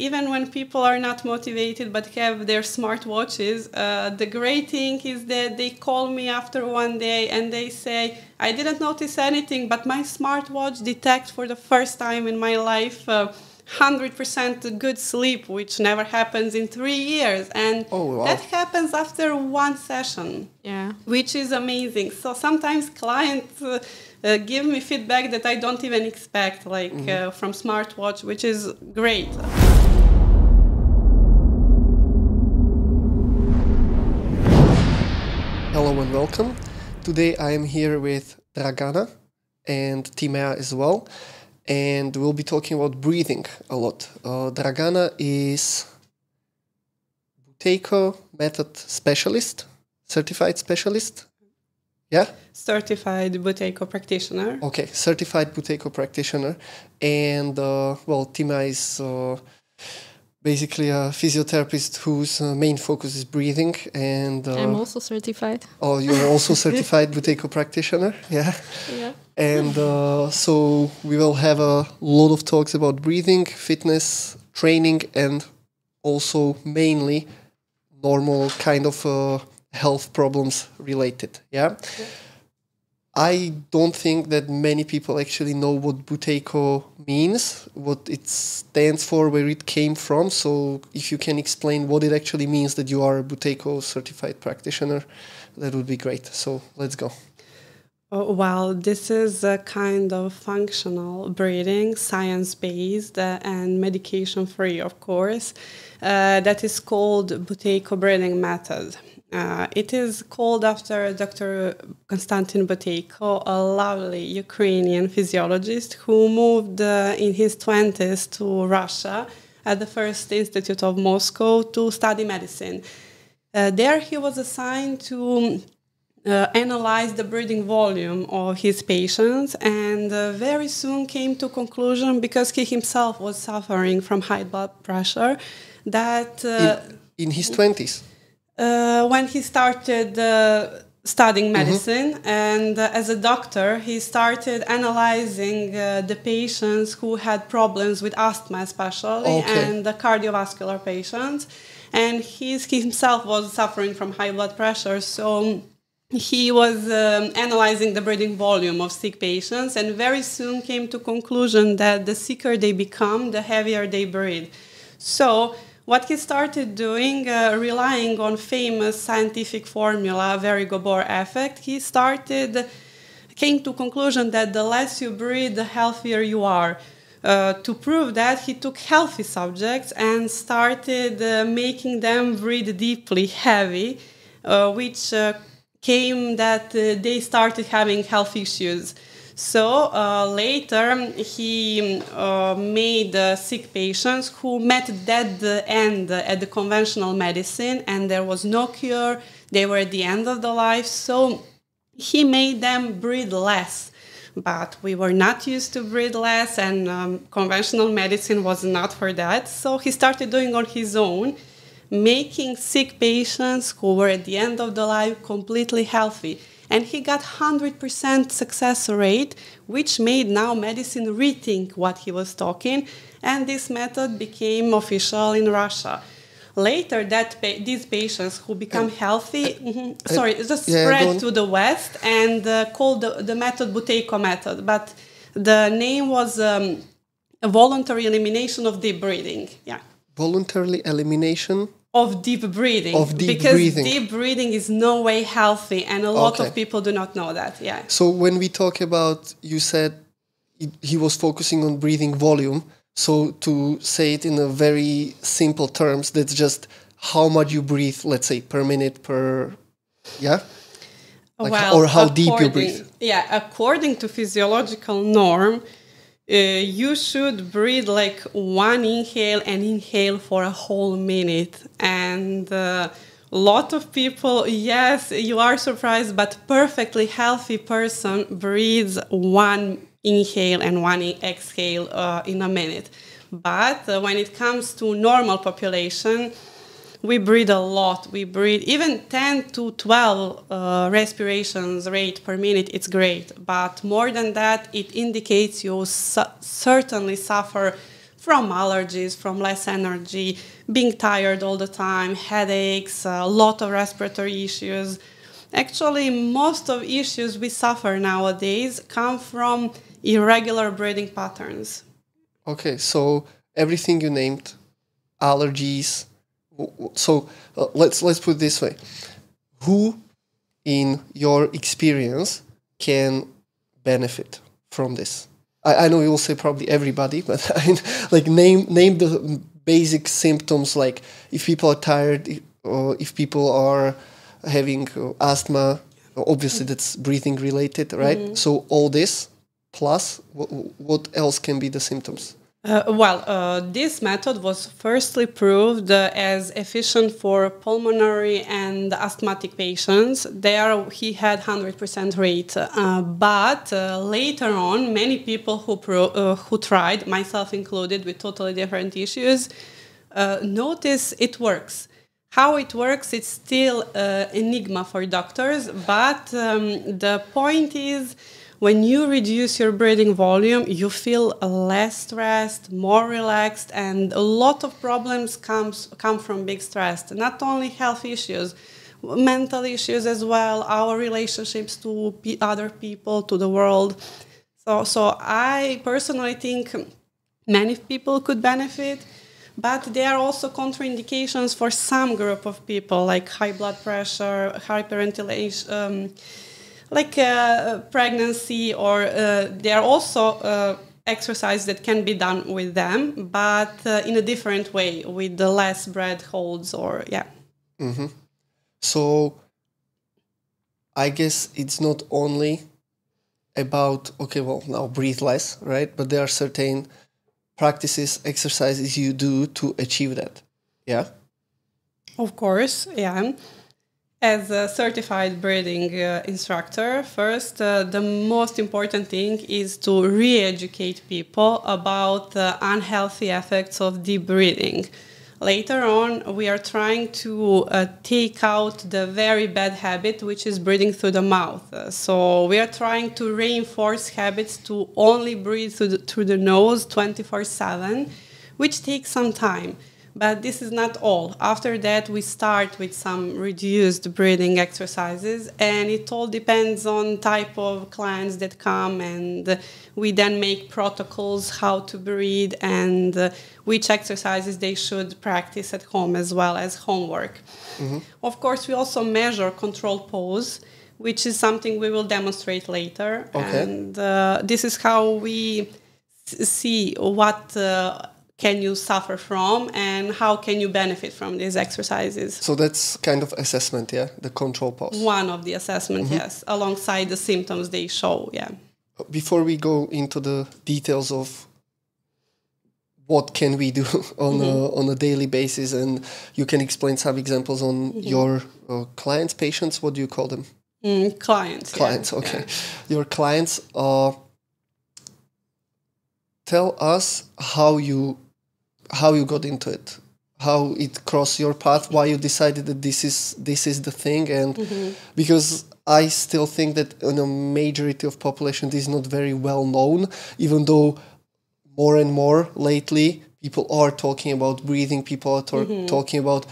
even when people are not motivated but have their smartwatches, the great thing is that they call me after one day and they say, I didn't notice anything, but my smartwatch detects for the first time in my life 100% good sleep, which never happens in 3 years. And that happens after one session, which is amazing. So sometimes clients give me feedback that I don't even expect, like from smartwatch, which is great. Hello and welcome. Today I am here with Dragana and Timea as well. And we'll be talking about breathing a lot. Dragana is Buteyko method specialist, certified specialist. Yeah? Certified Buteyko practitioner. Okay, certified Buteyko practitioner. And, Timea is basically a physiotherapist whose main focus is breathing. And I'm also certified. Oh, you're also certified Buteyko practitioner? Yeah. Yeah. And so we will have a lot of talks about breathing, fitness, training, and also mainly normal kind of health problems related. Yeah? I don't think that many people actually know what Buteyko means, what it stands for, where it came from. So if you can explain what it actually means that you are a Buteyko certified practitioner, that would be great. So let's go. Well, this is a kind of functional breathing, science-based and medication-free, of course, that is called Buteyko breathing method. It is called after Dr. Konstantin Buteyko, a lovely Ukrainian physiologist who moved in his 20s to Russia at the First Institute of Moscow to study medicine. There he was assigned to analyzed the breathing volume of his patients and very soon came to conclusion, because he himself was suffering from high blood pressure, that in his 20s when he started studying medicine and as a doctor, he started analyzing the patients who had problems with asthma especially and the cardiovascular patients, and he himself was suffering from high blood pressure. So he was analyzing the breathing volume of sick patients and very soon came to conclusion that the sicker they become, the heavier they breathe. So what he started doing, relying on famous scientific formula, Very-Gabor effect, he came to conclusion that the less you breathe, the healthier you are. To prove that, he took healthy subjects and started making them breathe deeply, heavy, which came that they started having health issues. So later he made sick patients who met dead end at the conventional medicine and there was no cure. They were at the end of the life. So he made them breathe less. But we were not used to breathe less and conventional medicine was not for that. So he started doing on his own, making sick patients who were at the end of the life completely healthy. And he got 100% success rate, which made now medicine rethink what he was talking. And this method became official in Russia. Later, these patients who become healthy, spread to the West and called the method Buteyko method. But the name was a voluntary elimination of deep breathing. Yeah. Voluntary elimination of deep breathing. Because deep breathing is no way healthy, and a lot of people do not know that. Yeah. So when we talk about, you said he was focusing on breathing volume. So to say it in a very simple terms, that's just how much you breathe, let's say, per minute, or how deep you breathe. Yeah, according to physiological norm, you should breathe like one inhale and inhale for a whole minute. And a lot of people, yes, you are surprised, but perfectly healthy person breathes one inhale and one exhale in a minute. But when it comes to normal population, we breathe a lot. We breathe even 10 to 12 respirations rate per minute. It's great. But more than that, it indicates you certainly suffer from allergies, from less energy, being tired all the time, headaches, a lot of respiratory issues. Actually, most of issues we suffer nowadays come from irregular breathing patterns. Okay, so everything you named, allergies. So let's put it this way: who, in your experience, can benefit from this? I know you will say probably everybody, but like name the basic symptoms. Like if people are tired, or if people are having asthma, obviously that's breathing related, right? Mm-hmm. So all this plus what else can be the symptoms? This method was firstly proved as efficient for pulmonary and asthmatic patients. There he had 100% rate. But later on, many people who tried, myself included, with totally different issues, notice it works. How it works, it's still an enigma for doctors, but the point is, when you reduce your breathing volume, you feel less stressed, more relaxed, and a lot of problems come from big stress. Not only health issues, mental issues as well, our relationships to other people, to the world. So I personally think many people could benefit, but there are also contraindications for some group of people, like high blood pressure, hyperventilation, like pregnancy, or there are also exercises that can be done with them, but in a different way, with the less breath holds, or yeah. Mm-hmm. So I guess it's not only about, okay, well, now breathe less, right? But there are certain practices, exercises you do to achieve that. Yeah? Of course, yeah. As a certified breathing instructor, first, the most important thing is to re-educate people about the unhealthy effects of deep breathing. Later on, we are trying to take out the very bad habit, which is breathing through the mouth. So we are trying to reinforce habits to only breathe through the nose 24/7, which takes some time. But this is not all. After that, we start with some reduced breathing exercises, and it all depends on type of clients that come, and we then make protocols how to breathe and which exercises they should practice at home as well as homework. Mm-hmm. Of course, we also measure control pose, which is something we will demonstrate later. Okay. And this is how we see what can you suffer from and how can you benefit from these exercises. So that's kind of assessment, yeah? The control pose. One of the assessment, mm-hmm. Yes, alongside the symptoms they show, yeah. Before we go into the details of what can we do on a daily basis, and you can explain some examples on your clients, patients, what do you call them? Clients. Clients, yeah. Okay. Yeah. Your clients, tell us how you got into it, how it crossed your path, why you decided that this is the thing, and because I still think that in a majority of population this is not very well known, even though more and more lately people are talking about breathing, people are talking about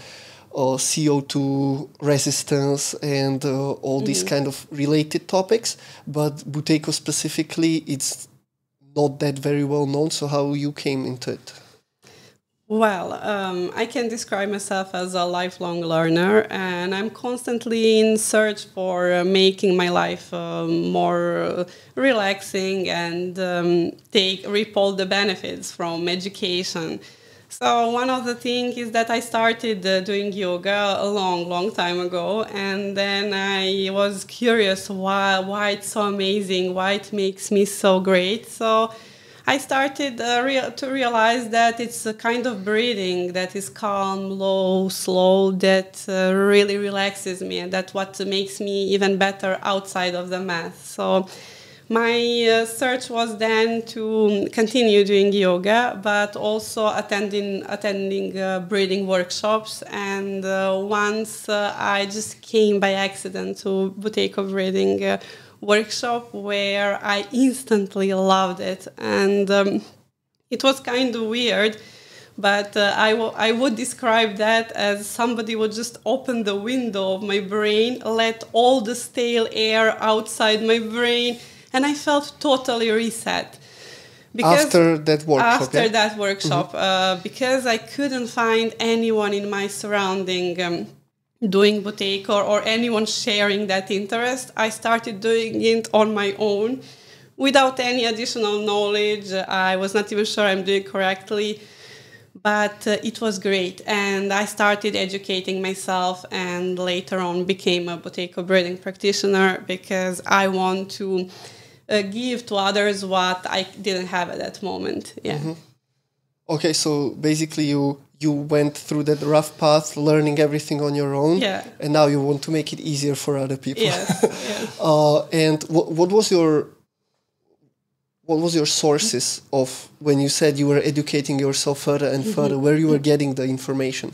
CO2 resistance and all these kind of related topics, but Buteyko specifically, it's not that very well known. So how you came into it? Well, I can describe myself as a lifelong learner, and I'm constantly in search for making my life more relaxing and reap all the benefits from education. So one of the things is that I started doing yoga a long time ago, and then I was curious why it's so amazing, why it makes me so great. So I started to realize that it's a kind of breathing that is calm, low, slow, that really relaxes me, and that's what makes me even better outside of the mat. So my search was then to continue doing yoga, but also attending breathing workshops. And once I just came by accident to Buteyko breathing workshop, where I instantly loved it. And It was kind of weird, but I would describe that as somebody would just open the window of my brain, let all the stale air outside my brain, and I felt totally reset. Because after that workshop, after that workshop, because I couldn't find anyone in my surrounding doing Buteyko or anyone sharing that interest, I started doing it on my own without any additional knowledge. I was not even sure I'm doing correctly, but it was great. And I started educating myself and later on became a Buteyko breathing practitioner because I want to give to others what I didn't have at that moment. Yeah. Okay, so basically you went through that rough path, learning everything on your own, and now you want to make it easier for other people. Yes. And what was your sources of when you said you were educating yourself further and further, where you were getting the information?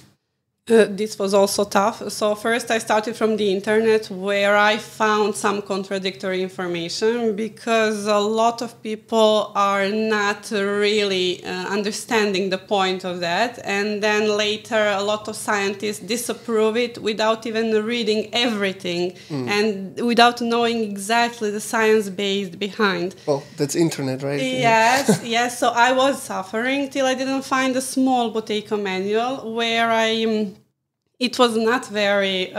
This was also tough. So first I started from the internet, where I found some contradictory information because a lot of people are not really understanding the point of that. And then later a lot of scientists disapprove it without even reading everything and without knowing exactly the science based behind. Well, that's internet, right? Yes. So I was suffering till I didn't find a small Buteyko manual where it was not very,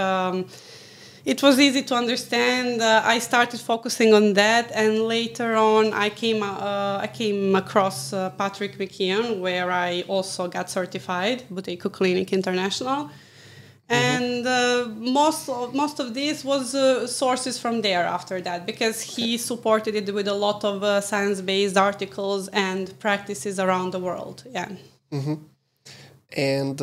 it was easy to understand. I started focusing on that, and later on I came across Patrick McKeon, where I also got certified, Buteyko Clinic International. And most of this was sources from there after that, because he supported it with a lot of science-based articles and practices around the world. Yeah. And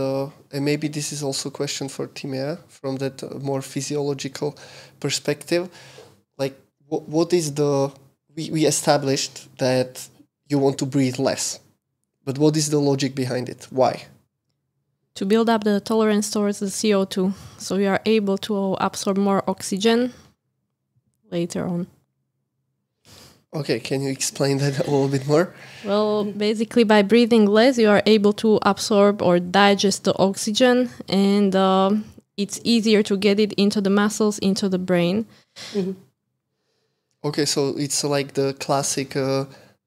maybe this is also a question for Timea from that more physiological perspective. Like, what is we established that you want to breathe less, but what is the logic behind it? Why? To build up the tolerance towards the CO2, so you are able to absorb more oxygen later on. Okay, can you explain that a little bit more? Well, basically by breathing less, you are able to absorb or digest the oxygen, and it's easier to get it into the muscles, into the brain. Okay, so it's like the classic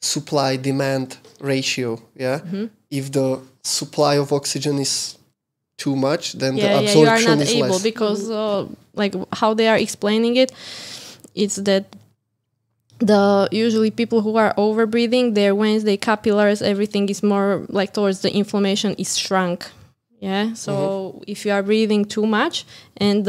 supply-demand ratio, yeah? If the supply of oxygen is too much, then the absorption you are not is able less. Because like how they are explaining it, it's that usually people who are over breathing, their veins, their capillaries, everything is more like towards the inflammation is shrunk. Yeah. So if you are breathing too much and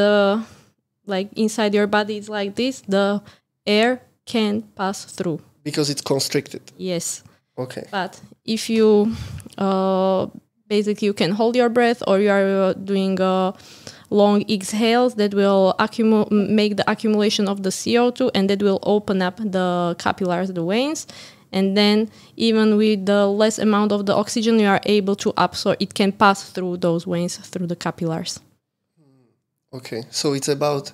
like inside your body is like this, the air can pass through. Because it's constricted. Yes. Okay. But if you basically you can hold your breath, or you are doing long exhales that will make the accumulation of the CO2, and that will open up the capillaries, the veins. And then even with the less amount of the oxygen you are able to absorb, it can pass through those veins, through the capillaries. Okay, so it's about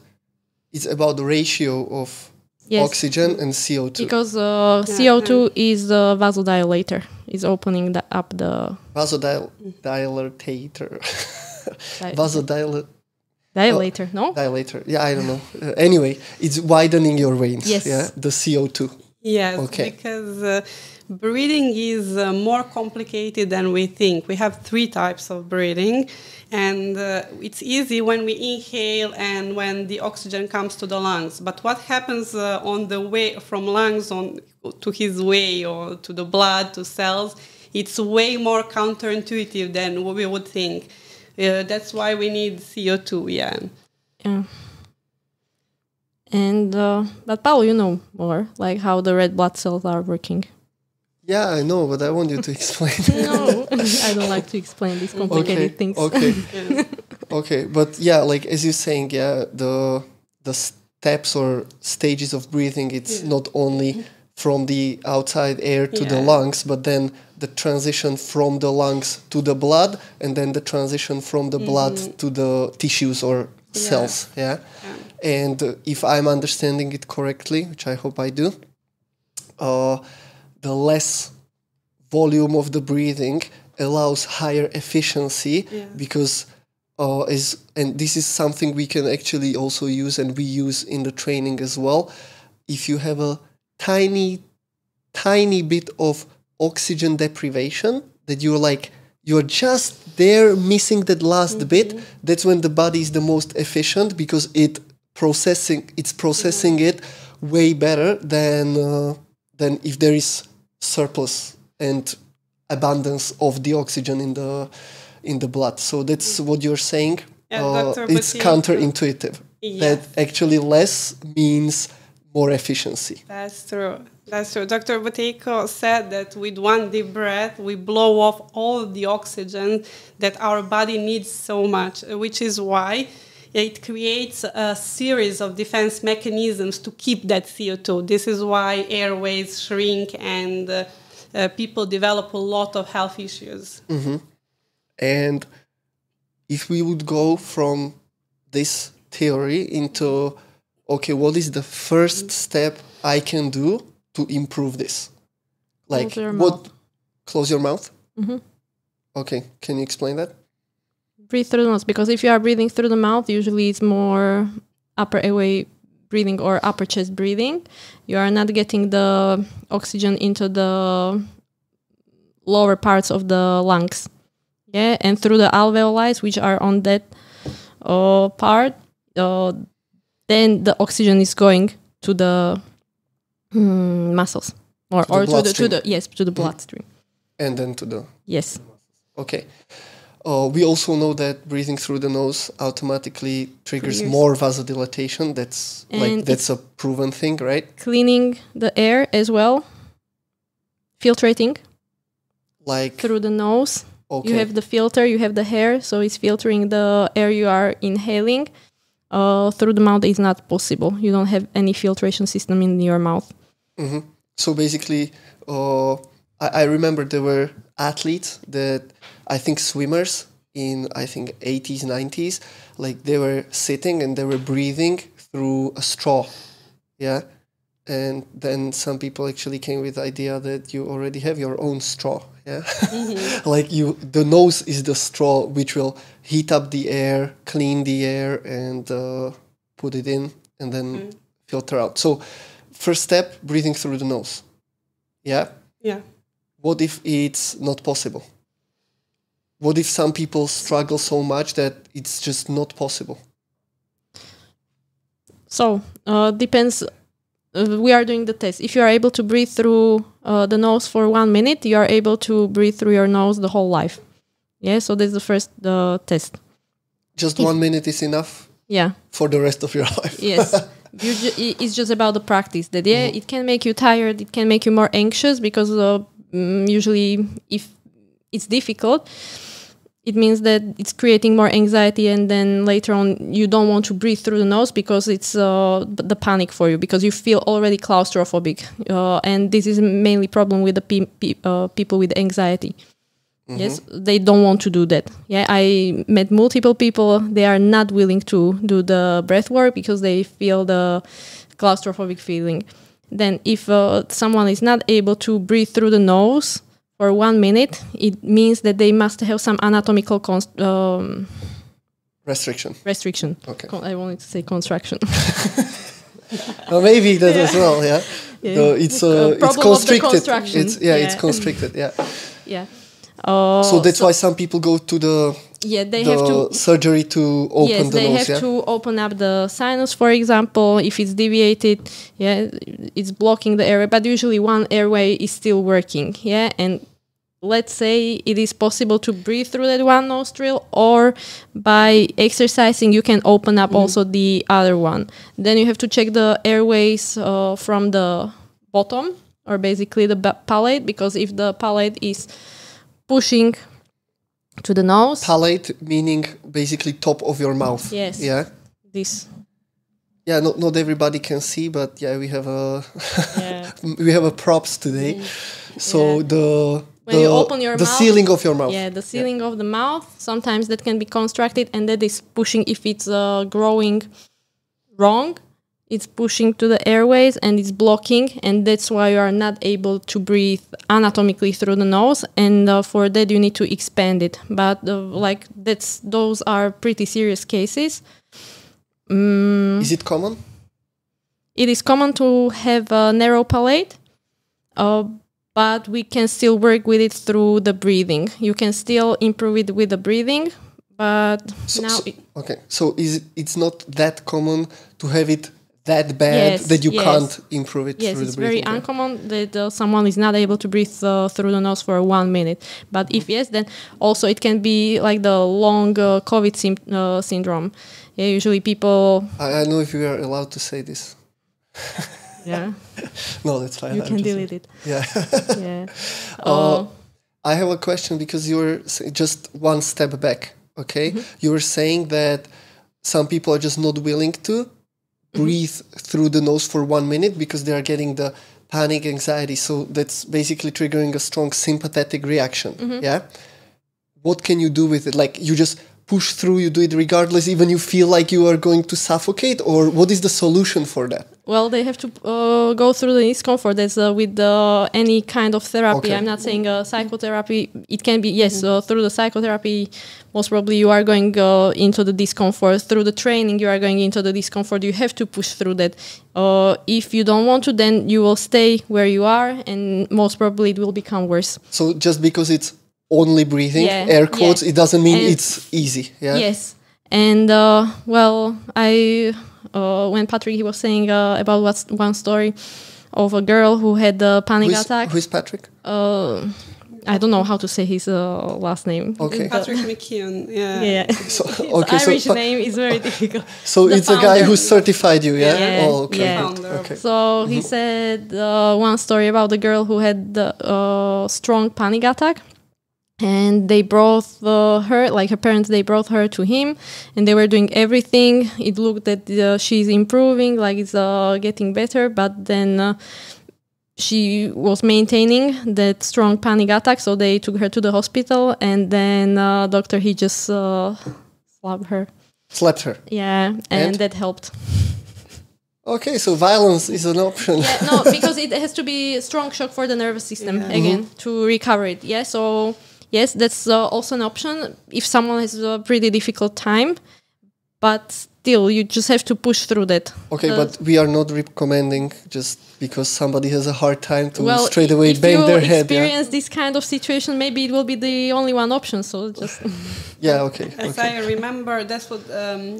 the ratio of oxygen and CO2. Because CO2 is the vasodilator, is opening up the... Vasodilator. Dilator, no? Dilator, yeah, I don't know. Anyway, it's widening your veins, yeah? The CO2. Yes, because breathing is more complicated than we think. We have 3 types of breathing, and it's easy when we inhale and when the oxygen comes to the lungs. But what happens on the way from lungs to his way, or to the blood, to cells, it's way more counterintuitive than we would think. That's why we need CO2, yeah. And, but Paolo, you know more, like how the red blood cells are working. Yeah, I know, but I want you to explain. No, I don't like to explain these complicated things. Okay, but yeah, like as you're saying, yeah, the steps or stages of breathing, it's not only from the outside air to the lungs, but then the transition from the lungs to the blood, and then the transition from the blood to the tissues or cells, And if I'm understanding it correctly, which I hope I do, the less volume of the breathing allows higher efficiency because and this is something we can actually also use, and we use in the training as well. If you have a tiny bit of oxygen deprivation, that you're just there missing that last bit, that's when the body is the most efficient, because it's processing it way better than if there is surplus and abundance of the oxygen in the blood. So that's what you're saying. It's counterintuitive. That actually less means more efficiency. That's true. Dr. Buteyko said that with one deep breath, we blow off all of the oxygen that our body needs so much, which is why it creates a series of defense mechanisms to keep that CO2. This is why airways shrink and people develop a lot of health issues. Mm-hmm. And if we would go from this theory into, okay, what is the first step I can do to improve this? Like, close your mouth? Mm-hmm. Okay, can you explain that? Breathe through the nose, because if you are breathing through the mouth, usually it's more upper airway breathing or upper chest breathing. You are not getting the oxygen into the lower parts of the lungs. Yeah, and through the alveoli, which are on that part, then the oxygen is going to the muscles or to the bloodstream. And then to the yes. Okay. We also know that breathing through the nose automatically triggers more vasodilatation. That's a proven thing, right? Cleaning the air as well. Filtrating. Like through the nose. Okay. You have the filter, you have the hair, so it's filtering the air you are inhaling. Through the mouth is not possible. You don't have any filtration system in your mouth. Mm-hmm. So basically, I remember there were athletes that, I think swimmers in, 80s, 90s, like they were sitting and they were breathing through a straw. Yeah. And then some people actually came with the idea that you already have your own straw. Yeah. Mm-hmm. Like the nose is the straw which will heat up the air, clean the air, and put it in, and then filter out. So first step, breathing through the nose. Yeah. Yeah. What if it's not possible? What if some people struggle so much that it's just not possible? So, depends. We are doing the test. If you are able to breathe through the nose for 1 minute, you are able to breathe through your nose the whole life. Yeah, so that's the first test. Just 1 minute is enough? Yeah. For the rest of your life? Yes. It's just about the practice. That it can make you tired, it can make you more anxious, because usually if it's difficult, it means that it's creating more anxiety, and then later on you don't want to breathe through the nose because it's the panic for you, because you feel already claustrophobic. And this is mainly problem with the people with anxiety. Mm-hmm. Yes, they don't want to do that. Yeah, I met multiple people, they are not willing to do the breath work because they feel the claustrophobic feeling. Then if someone is not able to breathe through the nose for 1 minute, it means that they must have some anatomical restriction. Okay. I wanted to say construction. Well, maybe that as well. Yeah. It's constricted. It's constricted. Yeah. Yeah. So that's why some people go to the have to surgery to open the nose. Yes, they have to open up the sinus, for example. If it's deviated, it's blocking the airway. But usually one airway is still working. Yeah, and let's say it is possible to breathe through that one nostril, or by exercising you can open up also the other one. Then you have to check the airways from the bottom, or basically the palate, because if the palate is pushing to the nose. Palate meaning basically top of your mouth. Yes. Yeah. This. Yeah, not everybody can see, but we have a props today. So when you open your mouth, ceiling of your mouth. Yeah, the ceiling of the mouth. Sometimes that can be constructed, and that is pushing. If it's growing wrong, it's pushing to the airways and it's blocking, and that's why you are not able to breathe anatomically through the nose, and for that you need to expand it. But those are pretty serious cases. Is it common? It is common to have a narrow palate, but we can still work with it through the breathing. You can still improve it with the breathing, but it's not that common to have it that bad that you can't improve it through the breathing? Yes, it's very uncommon that someone is not able to breathe through the nose for 1 minute. But if yes, then also it can be like the long COVID syndrome. Yeah, usually people... I know if you are allowed to say this. Yeah. No, that's fine. You can delete it. Yeah. Yeah. I have a question because you're just one step back, okay? Mm-hmm. You were saying that some people are just not willing to breathe through the nose for 1 minute because they are getting the panic, anxiety. So that's basically triggering a strong sympathetic reaction, yeah? What can you do with it? Like you just push through, you do it regardless, even you feel like you are going to suffocate, or what is the solution for that? Well, they have to go through the discomfort as with any kind of therapy. Okay. I'm not saying psychotherapy. It can be, yes, through the psychotherapy, most probably you are going into the discomfort. Through the training, you are going into the discomfort. You have to push through that. If you don't want to, then you will stay where you are, and most probably it will become worse. So just because it's only breathing, air quotes, it doesn't mean it's easy. Yeah. Yes. And when Patrick he was saying about one story of a girl who had a panic attack. Who is Patrick? I don't know how to say his last name. Okay. Patrick McKeown. Yeah. Yeah. His Irish name is very difficult. So it's a guy who certified you, yeah? Yeah. Oh, okay. Yeah. Okay. So he said one story about the girl who had a strong panic attack. And they brought her, like her parents, they brought her to him, and they were doing everything. It looked that she's improving, like it's getting better, but then she was maintaining that strong panic attack, so they took her to the hospital, and then doctor, he just slapped her. Slapped her? Yeah, and that helped. Okay, so violence is an option. Yeah, no, because it has to be a strong shock for the nervous system, again, to recover it. Yeah, so... Yes, that's also an option if someone has a pretty difficult time, but still, you just have to push through that. Okay, but we are not recommending just because somebody has a hard time to straight away bang their head. If you experience this kind of situation, maybe it will be the only one option, so just... Yeah, okay. As I remember, that's what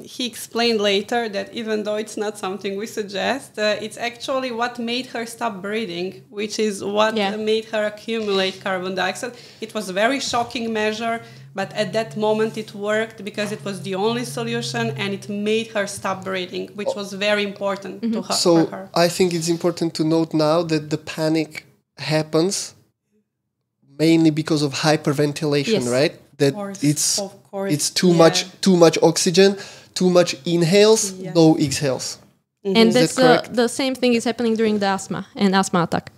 he explained later, that even though it's not something we suggest, it's actually what made her stop breathing, which is what made her accumulate carbon dioxide. It was a very shocking measure, but at that moment it worked because it was the only solution, and it made her stop breathing, which was very important to her. So for her. I think it's important to note now that the panic happens mainly because of hyperventilation, right? That it's too much oxygen, too much inhales, no exhales. And that's the same thing is happening during the asthma attack.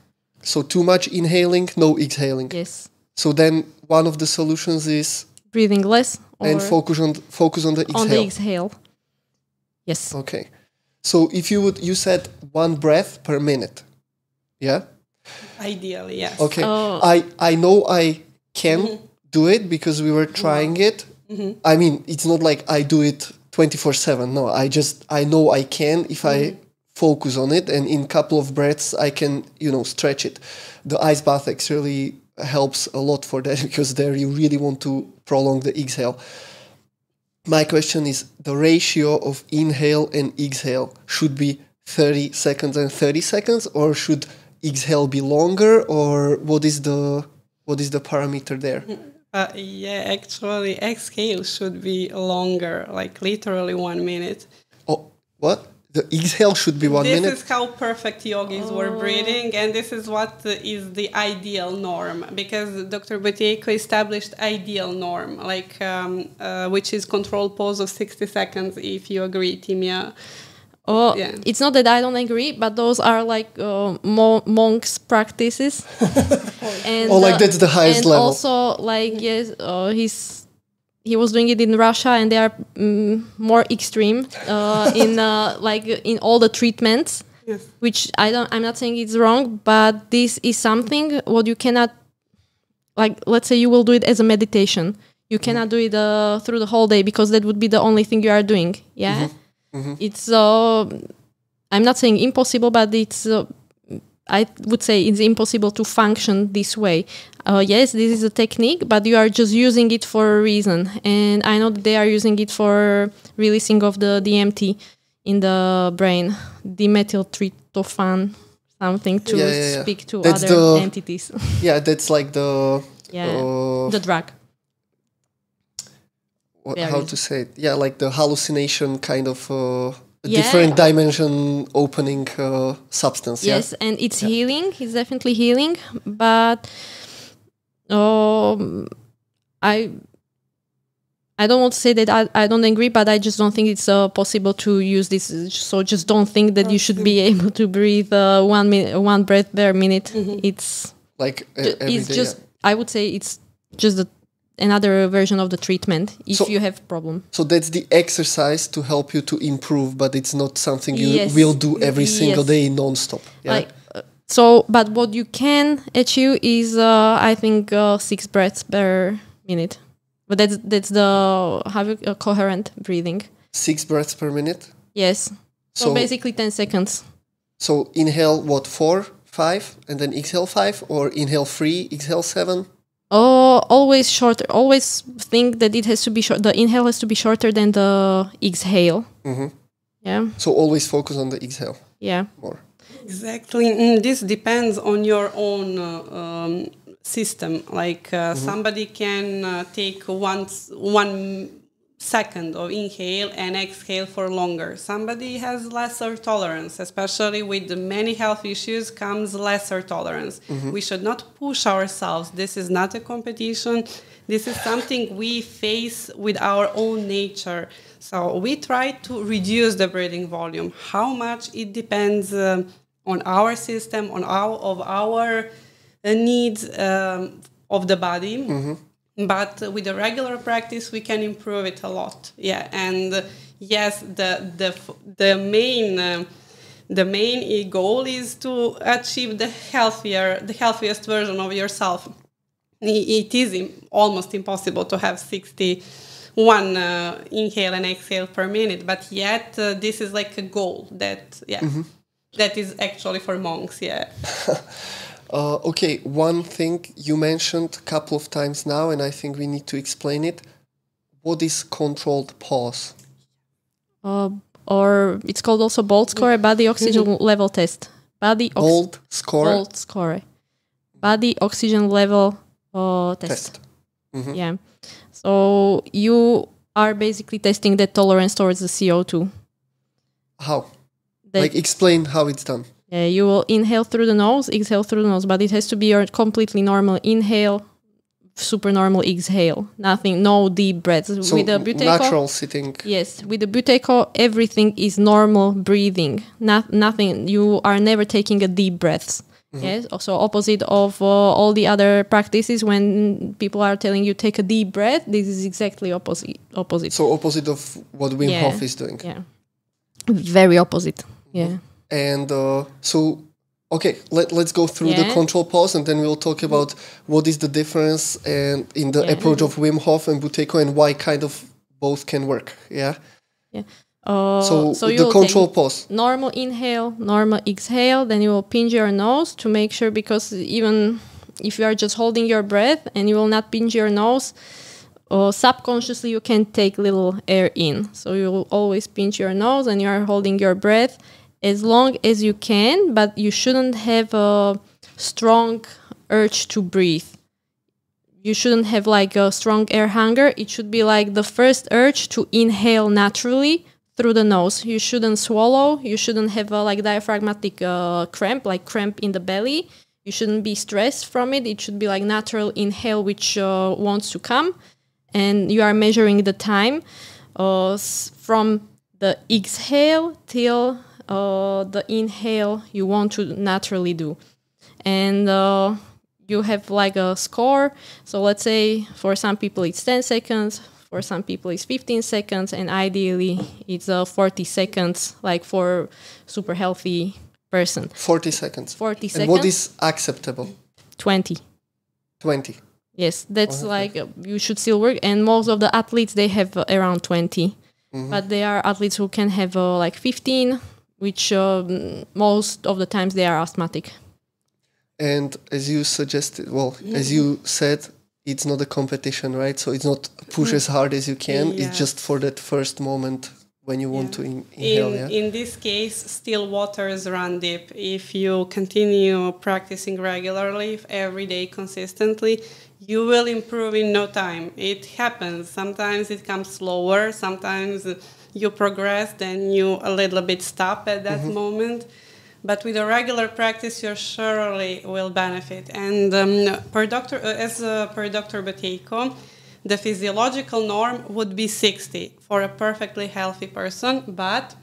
So too much inhaling, no exhaling. Yes. So then one of the solutions is breathing less and focus on the exhale. On the exhale. Yes. Okay. So if you said 1 breath per minute. Yeah? Ideally, yes. Okay. I know I can do it because we were trying it. I mean, it's not like I do it 24/7. No, I know I can if I focus on it, and in a couple of breaths I can, stretch it. The ice bath actually helps a lot for that because there you really want to prolong the exhale. My question is, the ratio of inhale and exhale should be 30 seconds and 30 seconds, or should exhale be longer, or what is the parameter there? Actually, exhale should be longer, like literally 1 minute. Oh, what? The exhale should be 1 minute? This is how perfect yogis were breathing, and this is what is the ideal norm, because Dr. Buteyko established ideal norm, like which is control pose of 60 seconds, if you agree, Timea. It's not that I don't agree, but those are like monks' practices. Like that's the highest level. And also, like, he was doing it in Russia, and they are more extreme in in all the treatments. Yes. Which I'm not saying it's wrong, but this is something what you cannot, like, let's say you will do it as a meditation. You cannot do it through the whole day, because that would be the only thing you are doing. Yeah. It's I'm not saying impossible, but it's I would say it's impossible to function this way. Yes, this is a technique, but you are just using it for a reason. And I know that they are using it for releasing of the DMT in the brain, dimethyltryptophan, something to speak to that's other entities. Yeah, that's like the the drug. How to say it? Yeah, like the hallucination kind of different dimension opening substance. Yes, and it's healing. It's definitely healing, but I don't want to say that I don't agree, but I just don't think it's possible to use this. So just don't think that you should be able to breathe 1 breath per minute. It's like it's just I would say it's just another version of the treatment if you have problem. So that's the exercise to help you to improve, but it's not something you will do every single day non-stop. Yeah. But what you can achieve is I think 6 breaths per minute. But that's the coherent breathing. 6 breaths per minute? Yes. So basically 10 seconds. So inhale 4, 5, and then exhale 5, or inhale 3, exhale 7? Oh, always shorter. Always think that it has to be short. The inhale has to be shorter than the exhale. Yeah. So always focus on the exhale. Yeah. More. Exactly. This depends on your own system. Like somebody can take 1 second of inhale and exhale for longer. Somebody has lesser tolerance, especially with the many health issues comes lesser tolerance. We should not push ourselves. This is not a competition. This is something we face with our own nature. So we try to reduce the breathing volume. How much? It depends on our system, on our needs of the body. But with a regular practice, we can improve it a lot. Yeah, and yes, the main goal is to achieve the healthiest version of yourself. It is almost impossible to have 61 inhale and exhale per minute, but yet this is like a goal that that is actually for monks. Yeah. Okay, one thing you mentioned a couple of times now, and I think we need to explain it. What is controlled pause? Or it's called also BOLT score, body oxygen level test. BOLT score? BOLT score. Body oxygen level test. Yeah. So you are basically testing the tolerance towards the CO2. How? Explain how it's done. You will inhale through the nose, exhale through the nose, but it has to be your completely normal inhale, super normal exhale. Nothing, no deep breaths. So with the Buteyko, natural sitting. Yes, with the Buteyko, everything is normal breathing. Nothing. You are never taking a deep breaths. Yes. So opposite of all the other practices, when people are telling you take a deep breath, this is exactly opposite. So opposite of what Wim Hof is doing. Yeah. Very opposite. Yeah. And let's go through the control pause, and then we'll talk about what is the difference and in the approach of Wim Hof and Buteyko, and why kind of both can work. Yeah. Yeah. So the control pause. Normal inhale, normal exhale. Then you will pinch your nose to make sure, because even if you are just holding your breath and you will not pinch your nose, subconsciously you can take little air in. So you will always pinch your nose and you are holding your breath as long as you can, but you shouldn't have a strong urge to breathe. You shouldn't have like a strong air hunger. It should be like the first urge to inhale naturally through the nose. You shouldn't swallow. You shouldn't have a like diaphragmatic cramp in the belly. You shouldn't be stressed from it. It should be like natural inhale, which wants to come. And you are measuring the time from the exhale till the inhale you want to naturally do. And you have like a score. So let's say for some people it's 10 seconds, For some people, it's 15 seconds, and ideally, it's 40 seconds, like for super healthy person. 40 seconds. 40 seconds. And what is acceptable? 20. 20. Yes, that's like you should still work. And most of the athletes, they have around 20. But there are athletes who can have like 15, which most of the times they are asthmatic. And as you suggested, as you said, it's not a competition, right? So it's not push as hard as you can. Yes. It's just for that first moment when you want to inhale. In this case, still waters run deep. If you continue practicing regularly, every day consistently, you will improve in no time. It happens. Sometimes it comes slower. Sometimes you progress, then you a little bit stop at that moment. But with a regular practice, you surely will benefit. And per Dr. Buteyko, the physiological norm would be 60 for a perfectly healthy person, but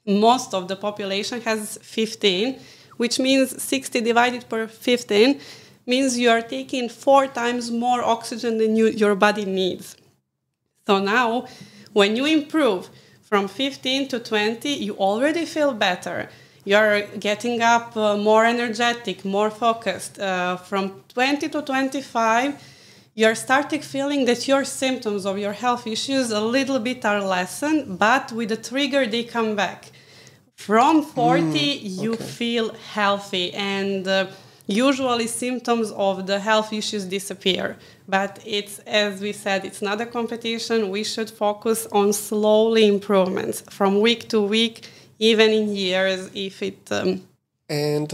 most of the population has 15, which means 60 divided per 15 means you are taking 4 times more oxygen than your body needs. So now, when you improve from 15 to 20, you already feel better. You're getting up more energetic, more focused. From 20 to 25, you're starting feeling that your symptoms of your health issues a little bit are lessened, but with a trigger, they come back. From 40, you feel healthy, and usually symptoms of the health issues disappear. But it's, as we said, it's not a competition. We should focus on slowly improvements from week to week, even in years, if it... And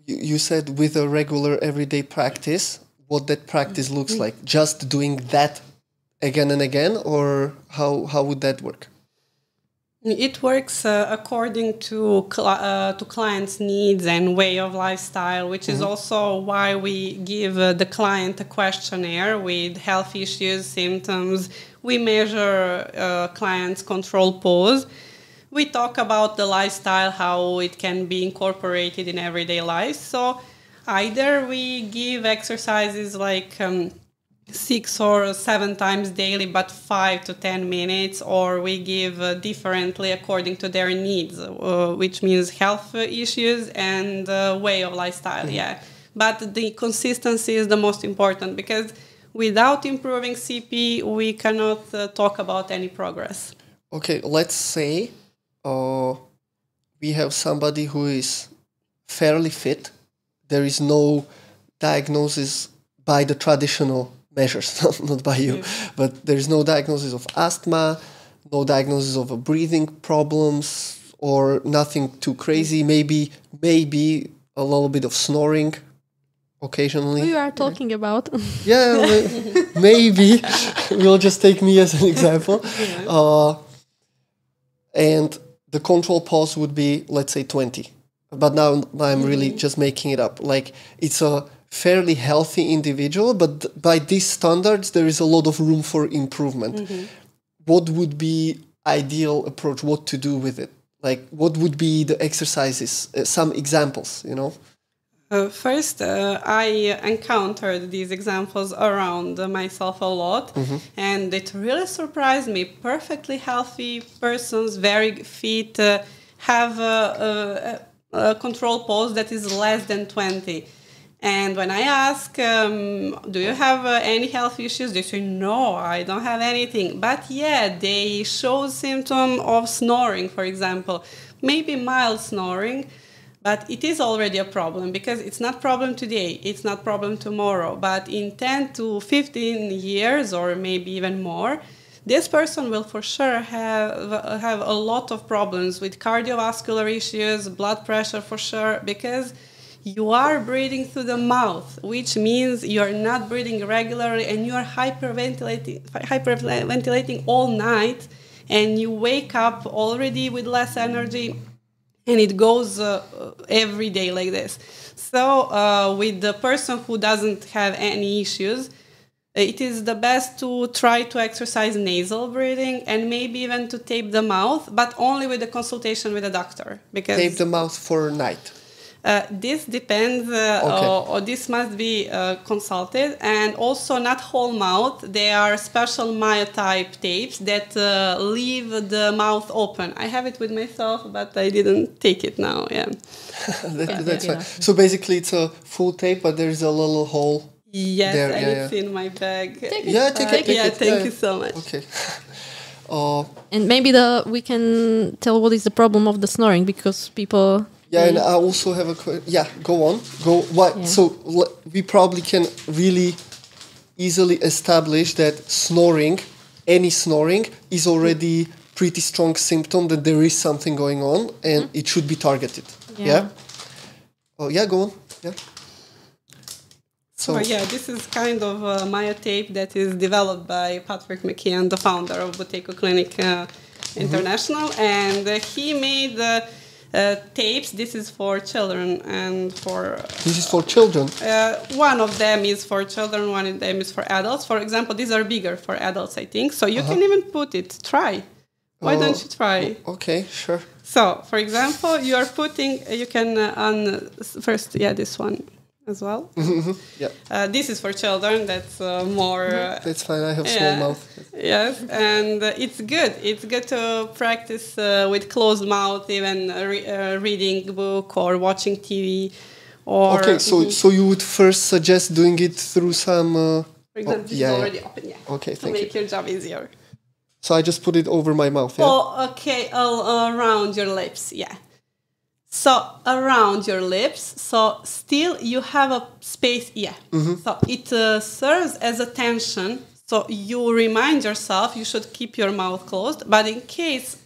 you said with a regular everyday practice, what that practice looks like. Just doing that again and again, or how would that work? It works according to client's needs and way of lifestyle, which is also why we give the client a questionnaire with health issues, symptoms. We measure client's control pose. We talk about the lifestyle, how it can be incorporated in everyday life. So either we give exercises like 6 or 7 times daily, but 5 to 10 minutes, or we give differently according to their needs, which means health issues and way of lifestyle, But the consistency is the most important, because without improving CP, we cannot talk about any progress. Okay, let's say we have somebody who is fairly fit. There is no diagnosis by the traditional measures, not by you, but there is no diagnosis of asthma, no diagnosis of breathing problems, or nothing too crazy. Maybe a little bit of snoring occasionally. Who you are talking about? Yeah, maybe. We'll just take me as an example. And the control pulse would be, let's say, 20. But now I'm really just making it up. Like, it's a fairly healthy individual, but by these standards, there is a lot of room for improvement. What would be ideal approach? What to do with it? Like, what would be the exercises? Some examples, you know? First, I encountered these examples around myself a lot, and it really surprised me. Perfectly healthy persons, very fit, have a control pose that is less than 20. And when I ask, do you have any health issues? They say, no, I don't have anything. But they show symptom of snoring, for example, maybe mild snoring. But it is already a problem, because it's not problem today, it's not problem tomorrow. But in 10 to 15 years, or maybe even more, this person will for sure have a lot of problems with cardiovascular issues, blood pressure for sure, because you are breathing through the mouth, which means you're not breathing regularly, and you are hyperventilating all night, and you wake up already with less energy. And it goes every day like this. So with the person who doesn't have any issues, it is the best to try to exercise nasal breathing, and maybe even to tape the mouth, but only with a consultation with a doctor. Because tape the mouth for night. This depends, or this must be consulted, and also not whole mouth. There are special myotype tapes that leave the mouth open. I have it with myself, but I didn't take it now. Yeah, that's fine. So basically, it's a full tape, but there's a little hole. Yes, there. and it's in my bag. Take it. Thank you so much. Okay. And maybe we can tell what is the problem of the snoring, because people. Yeah, and I also have a question. Yeah, go on. What? Yeah. So we probably can really easily establish that any snoring, is already pretty strong symptom that there is something going on, and it should be targeted. Yeah. Oh yeah, go on. Yeah. So this is kind of a myotape that is developed by Patrick McKeon, the founder of Buteyko Clinic International, and he made tapes. This is for children and for. This is for children. One of them is for children. One of them is for adults. For example, these are bigger for adults, I think. So you can even put it. Try. Why don't you try? Okay, sure. So, for example, you are putting. You can first. Yeah, this one as well. Yeah. This is for children. That's more. That's fine. I have small mouth. Yes, and it's good. It's good to practice with closed mouth, even reading a book or watching TV. Or okay, so you would first suggest doing it through some. For example, this is already open. Yeah. Okay, thank you. To make your job easier. So I just put it over my mouth. Yeah. Oh, okay. Around your lips. Yeah. So around your lips, so still you have a space, So it serves as a tension, so you remind yourself you should keep your mouth closed, but in case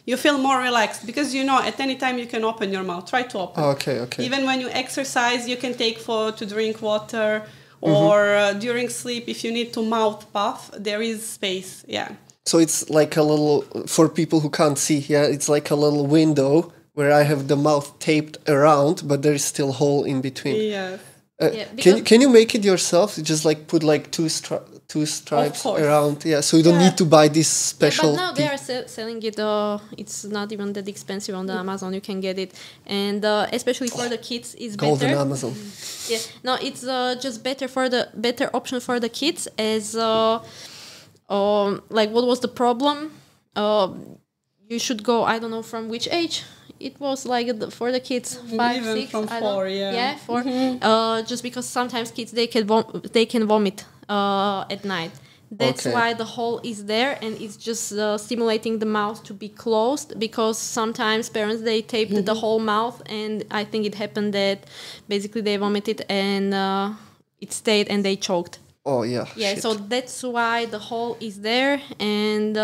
you feel more relaxed, because at any time you can open your mouth, try to open. Okay. Even when you exercise, you can take to drink water, or during sleep, if you need to mouth puff, there is space, So it's like a little, for people who can't see, it's like a little window where I have the mouth taped around, but there is still a hole in between. Yeah. Can you make it yourself? Just like put like two stripes around. Yeah, so you don't need to buy this special. But now they are selling it. It's not even that expensive on the Amazon. You can get it, and especially for the kids, is better. Golden Amazon. Yeah, no, it's just better option for the kids. As like, what was the problem? You should go. I don't know from which age. It was like for the kids 5, even 6, from 4, yeah, 4. Just because sometimes kids they can vomit at night. That's why the hole is there, and it's just stimulating the mouth to be closed. Because sometimes parents they taped the whole mouth, and I think it happened that basically they vomited and it stayed and they choked. Oh yeah. Yeah, so that's why the hole is there, and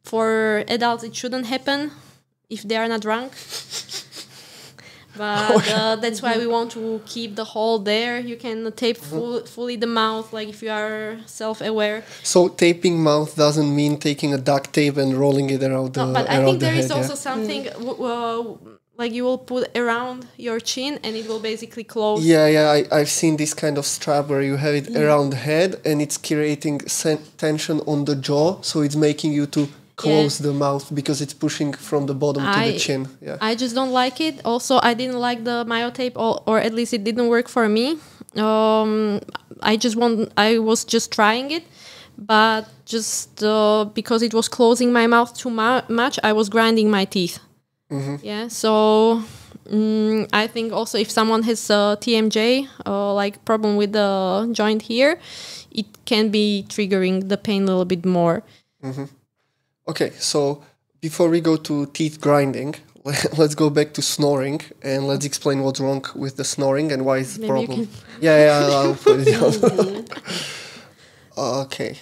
for adults, it shouldn't happen if they are not drunk. But that's why we want to keep the hole there. You can tape fully the mouth, like if you are self-aware. So taping mouth doesn't mean taking a duct tape and rolling it around the head. But I think there is also something like you will put around your chin, and it will basically close. Yeah, I've seen this kind of strap where you have it around the head, and it's creating tension on the jaw, so it's making you to close the mouth because it's pushing from the bottom to the chin. Yeah. I just don't like it. Also, I didn't like the myotape, or at least it didn't work for me. I was just trying it, but just because it was closing my mouth too much, I was grinding my teeth. Yeah, so I think also if someone has TMJ, like problem with the joint here, it can be triggering the pain a little bit more. Okay, so before we go to teeth grinding, let's go back to snoring, and let's explain what's wrong with the snoring and why it's the problem. I'll put it on. Okay.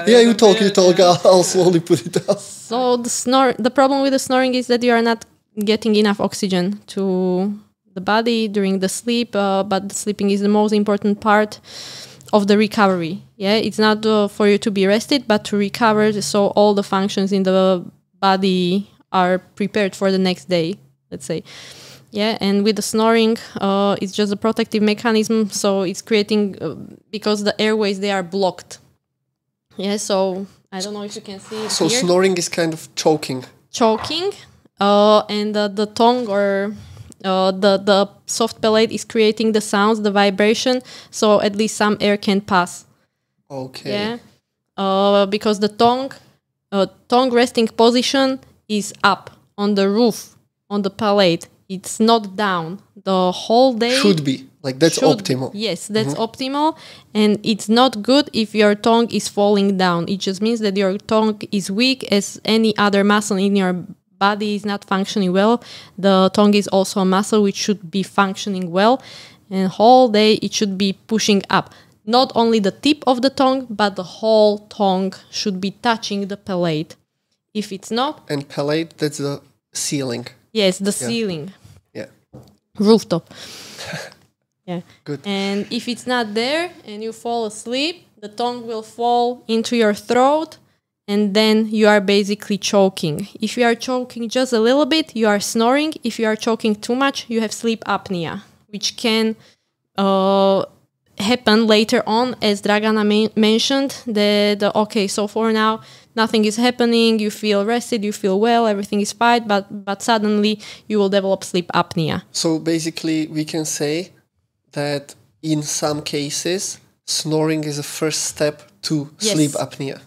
You talk. I'll slowly put it down. So the problem with the snoring is that you are not getting enough oxygen to the body during the sleep, but the sleeping is the most important part of the recovery. Yeah, it's not for you to be rested, but to recover, so all the functions in the body are prepared for the next day, let's say. Yeah, and with the snoring, it's just a protective mechanism, so it's creating, because the airways, they are blocked. Yeah, so I don't know if you can see it So here. snoring is kind of choking. and the tongue or the soft palate is creating the sounds, the vibration, so at least some air can pass. Okay. Yeah, because the tongue resting position is up on the roof, on the palate. It's not down the whole day. Should be. Like that's optimal. Yes, that's optimal. And it's not good if your tongue is falling down. It just means that your tongue is weak, as any other muscle in your body is not functioning well. The tongue is also a muscle which should be functioning well. And whole day it should be pushing up. Not only the tip of the tongue, but the whole tongue should be touching the palate. If it's not... And palate, that's the ceiling. Yes, the ceiling. Yeah. Rooftop. Yeah. Good. And if it's not there and you fall asleep, the tongue will fall into your throat and then you are basically choking. If you are choking just a little bit, you are snoring. If you are choking too much, you have sleep apnea, which can happen later on, as Dragana mentioned, that, okay, so for now, nothing is happening, you feel rested, you feel well, everything is fine, but suddenly you will develop sleep apnea. So basically, we can say that in some cases, snoring is a first step to sleep apnea.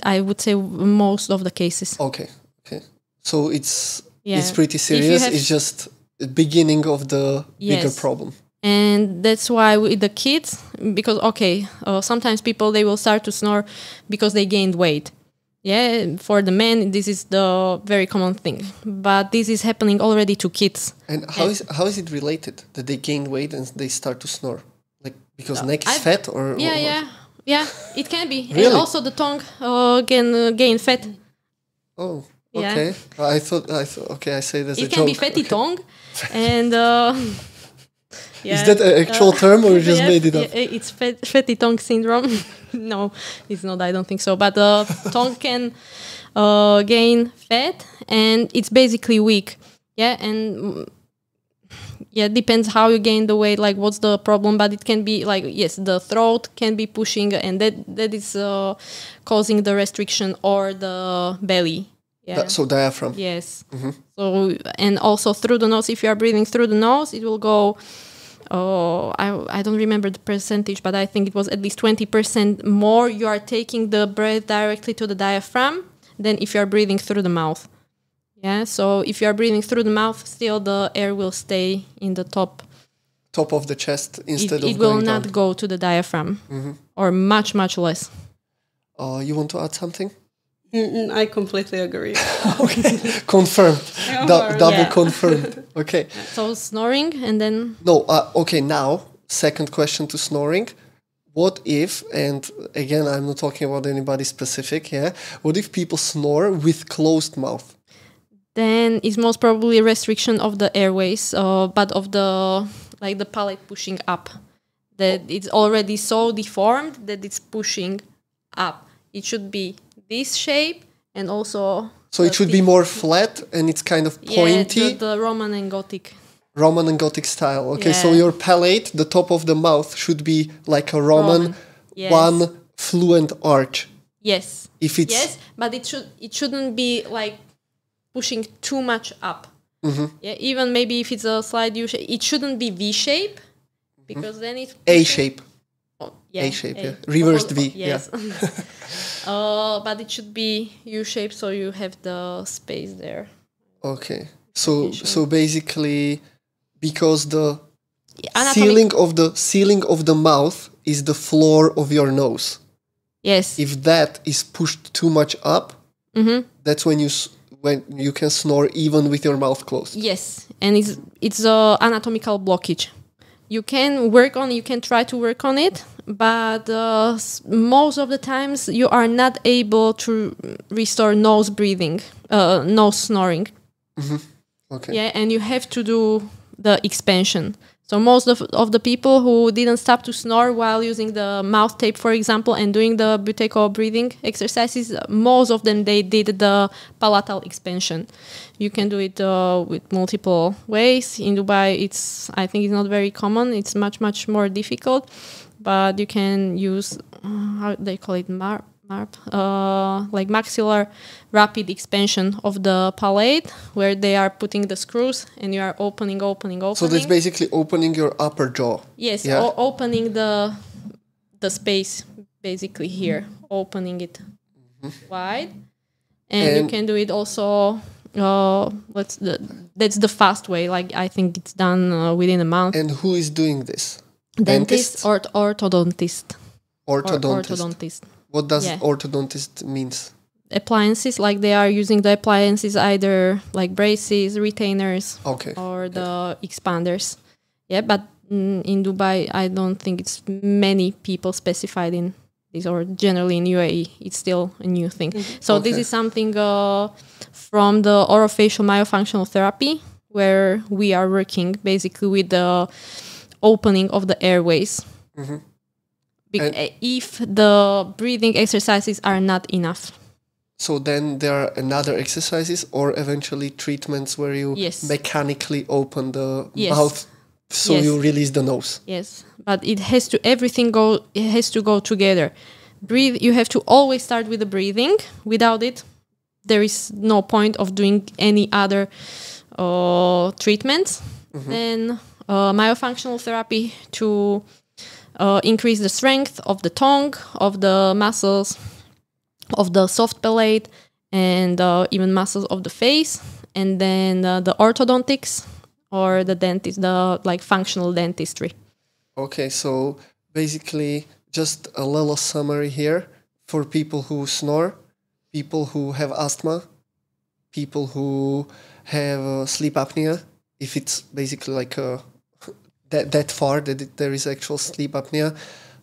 I would say most of the cases. Okay. So it's pretty serious. It's just the beginning of the bigger problem. And that's why with the kids, because sometimes people, they will start to snore because they gained weight. Yeah, for the men, this is the very common thing. But this is happening already to kids. And how is it related that they gain weight and they start to snore? Like because neck is fat or? Yeah, it can be. Really? And also the tongue can gain fat. Oh, okay. Yeah. I thought. Okay, I say that's a joke. It can be fatty tongue, and. Is that an actual term or you just made it up? It's fatty tongue syndrome. No, it's not. I don't think so. But the tongue can gain fat, and it's basically weak. Yeah, and it depends how you gain the weight. Like, what's the problem? But it can be like, yes, the throat can be pushing, and that is causing the restriction, or the belly. Yeah. So diaphragm. Yes. Mm-hmm. So, and also through the nose. If you are breathing through the nose, it will go. I don't remember the percentage, but I think it was at least 20% more you are taking the breath directly to the diaphragm than if you are breathing through the mouth. Yeah, so if you are breathing through the mouth, still the air will stay in the top of the chest instead of it will going not down. go to the diaphragm, or much, much less. You want to add something? I completely agree. Okay, confirmed. Double confirmed. Okay. So snoring and then... No, okay, now, second question to snoring. What if, and again, I'm not talking about anybody specific, what if people snore with closed mouth? Then it's most probably a restriction of the airways, but of the palate pushing up. That it's already so deformed that it's pushing up. It should be this shape, and also... So it should be more flat and it's kind of pointy? Yeah, the Roman and Gothic. Roman and Gothic style. Okay, so your palate, the top of the mouth, should be like a Roman. Yes. One fluent arch. Yes. Yes, but it shouldn't be like pushing too much up. Mm-hmm. Yeah, even maybe if it's a slight U shape, it shouldn't be V shape, because then it's... A shape. Yeah, A shape, reversed V. Yes. Yeah. But it should be U shape, so you have the space there. Okay. So basically, because the ceiling of the mouth is the floor of your nose. Yes. If that is pushed too much up, that's when you can snore even with your mouth closed. Yes, and it's a anatomical blockage. You can try to work on it, but most of the times you are not able to restore nose breathing, nose snoring. Mm-hmm. Okay. Yeah, and you have to do the expansion. So most of the people who didn't stop to snore while using the mouth tape, for example, and doing the Buteyko breathing exercises, most of them, they did the palatal expansion. You can do it with multiple ways. In Dubai, I think it's not very common. It's much, much more difficult. But you can use, how they call it, like maxillar rapid expansion of the palate, where they are putting the screws and you are opening. So that's basically opening your upper jaw. Yes, yeah? Opening the space basically here, opening it wide, and you can do it also. That's the fast way. Like I think it's done within a month. And who is doing this? Dentist or orthodontist. Orthodontist. What does orthodontist means? Appliances, like they are using the appliances, either like braces, retainers, or the expanders. Yeah, but in Dubai, I don't think it's many people specified in this, or generally in UAE, it's still a new thing. So this is something from the orofacial myofunctional therapy, where we are working basically with the opening of the airways. If the breathing exercises are not enough. So then there are another exercises or eventually treatments where you mechanically open the mouth so you release the nose. Yes, but it has to go together. You have to always start with the breathing. Without it, there is no point of doing any other treatments. Then myofunctional therapy to increase the strength of the tongue, of the muscles, of the soft palate, and even muscles of the face. And then the orthodontics, or the dentist, the like functional dentistry. Okay, so basically just a little summary here for people who snore, people who have asthma, people who have sleep apnea, if it's basically like that far that there is actual sleep apnea.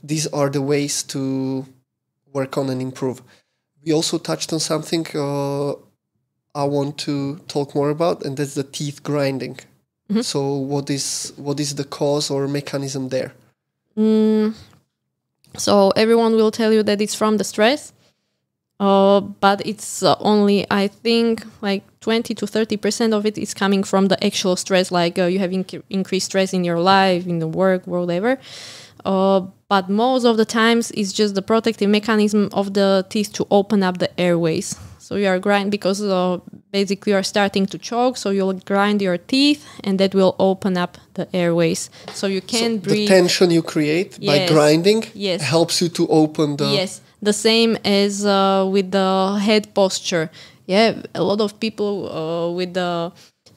These are the ways to work on and improve. We also touched on something I want to talk more about, and that's the teeth grinding. So what is the cause or mechanism there? So everyone will tell you that it's from the stress, but it's only, I think, like 20 to 30% of it is coming from the actual stress, like you have increased stress in your life, in the work, whatever. But most of the times it's just the protective mechanism of the teeth to open up the airways. So you are grinding because basically you are starting to choke, so you'll grind your teeth and that will open up the airways. So you can breathe. The tension you create by grinding helps you to open the... Yes, the same as with the head posture. Yeah, a lot of people with the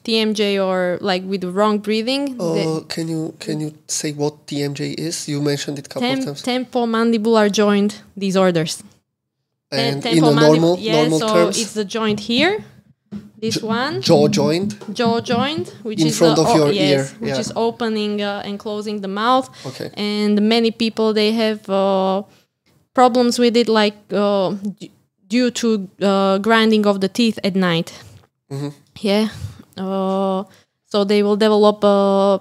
TMJ or like with wrong breathing. Can you say what TMJ is? You mentioned it a couple of times. Temporomandibular joint disorders. And in a normal terms? It's the joint here, this one. Jaw joint? Jaw joint, which in is front of your ear. Which is opening and closing the mouth. Okay. And many people, they have problems with it, like due to grinding of the teeth at night. Yeah. So they will develop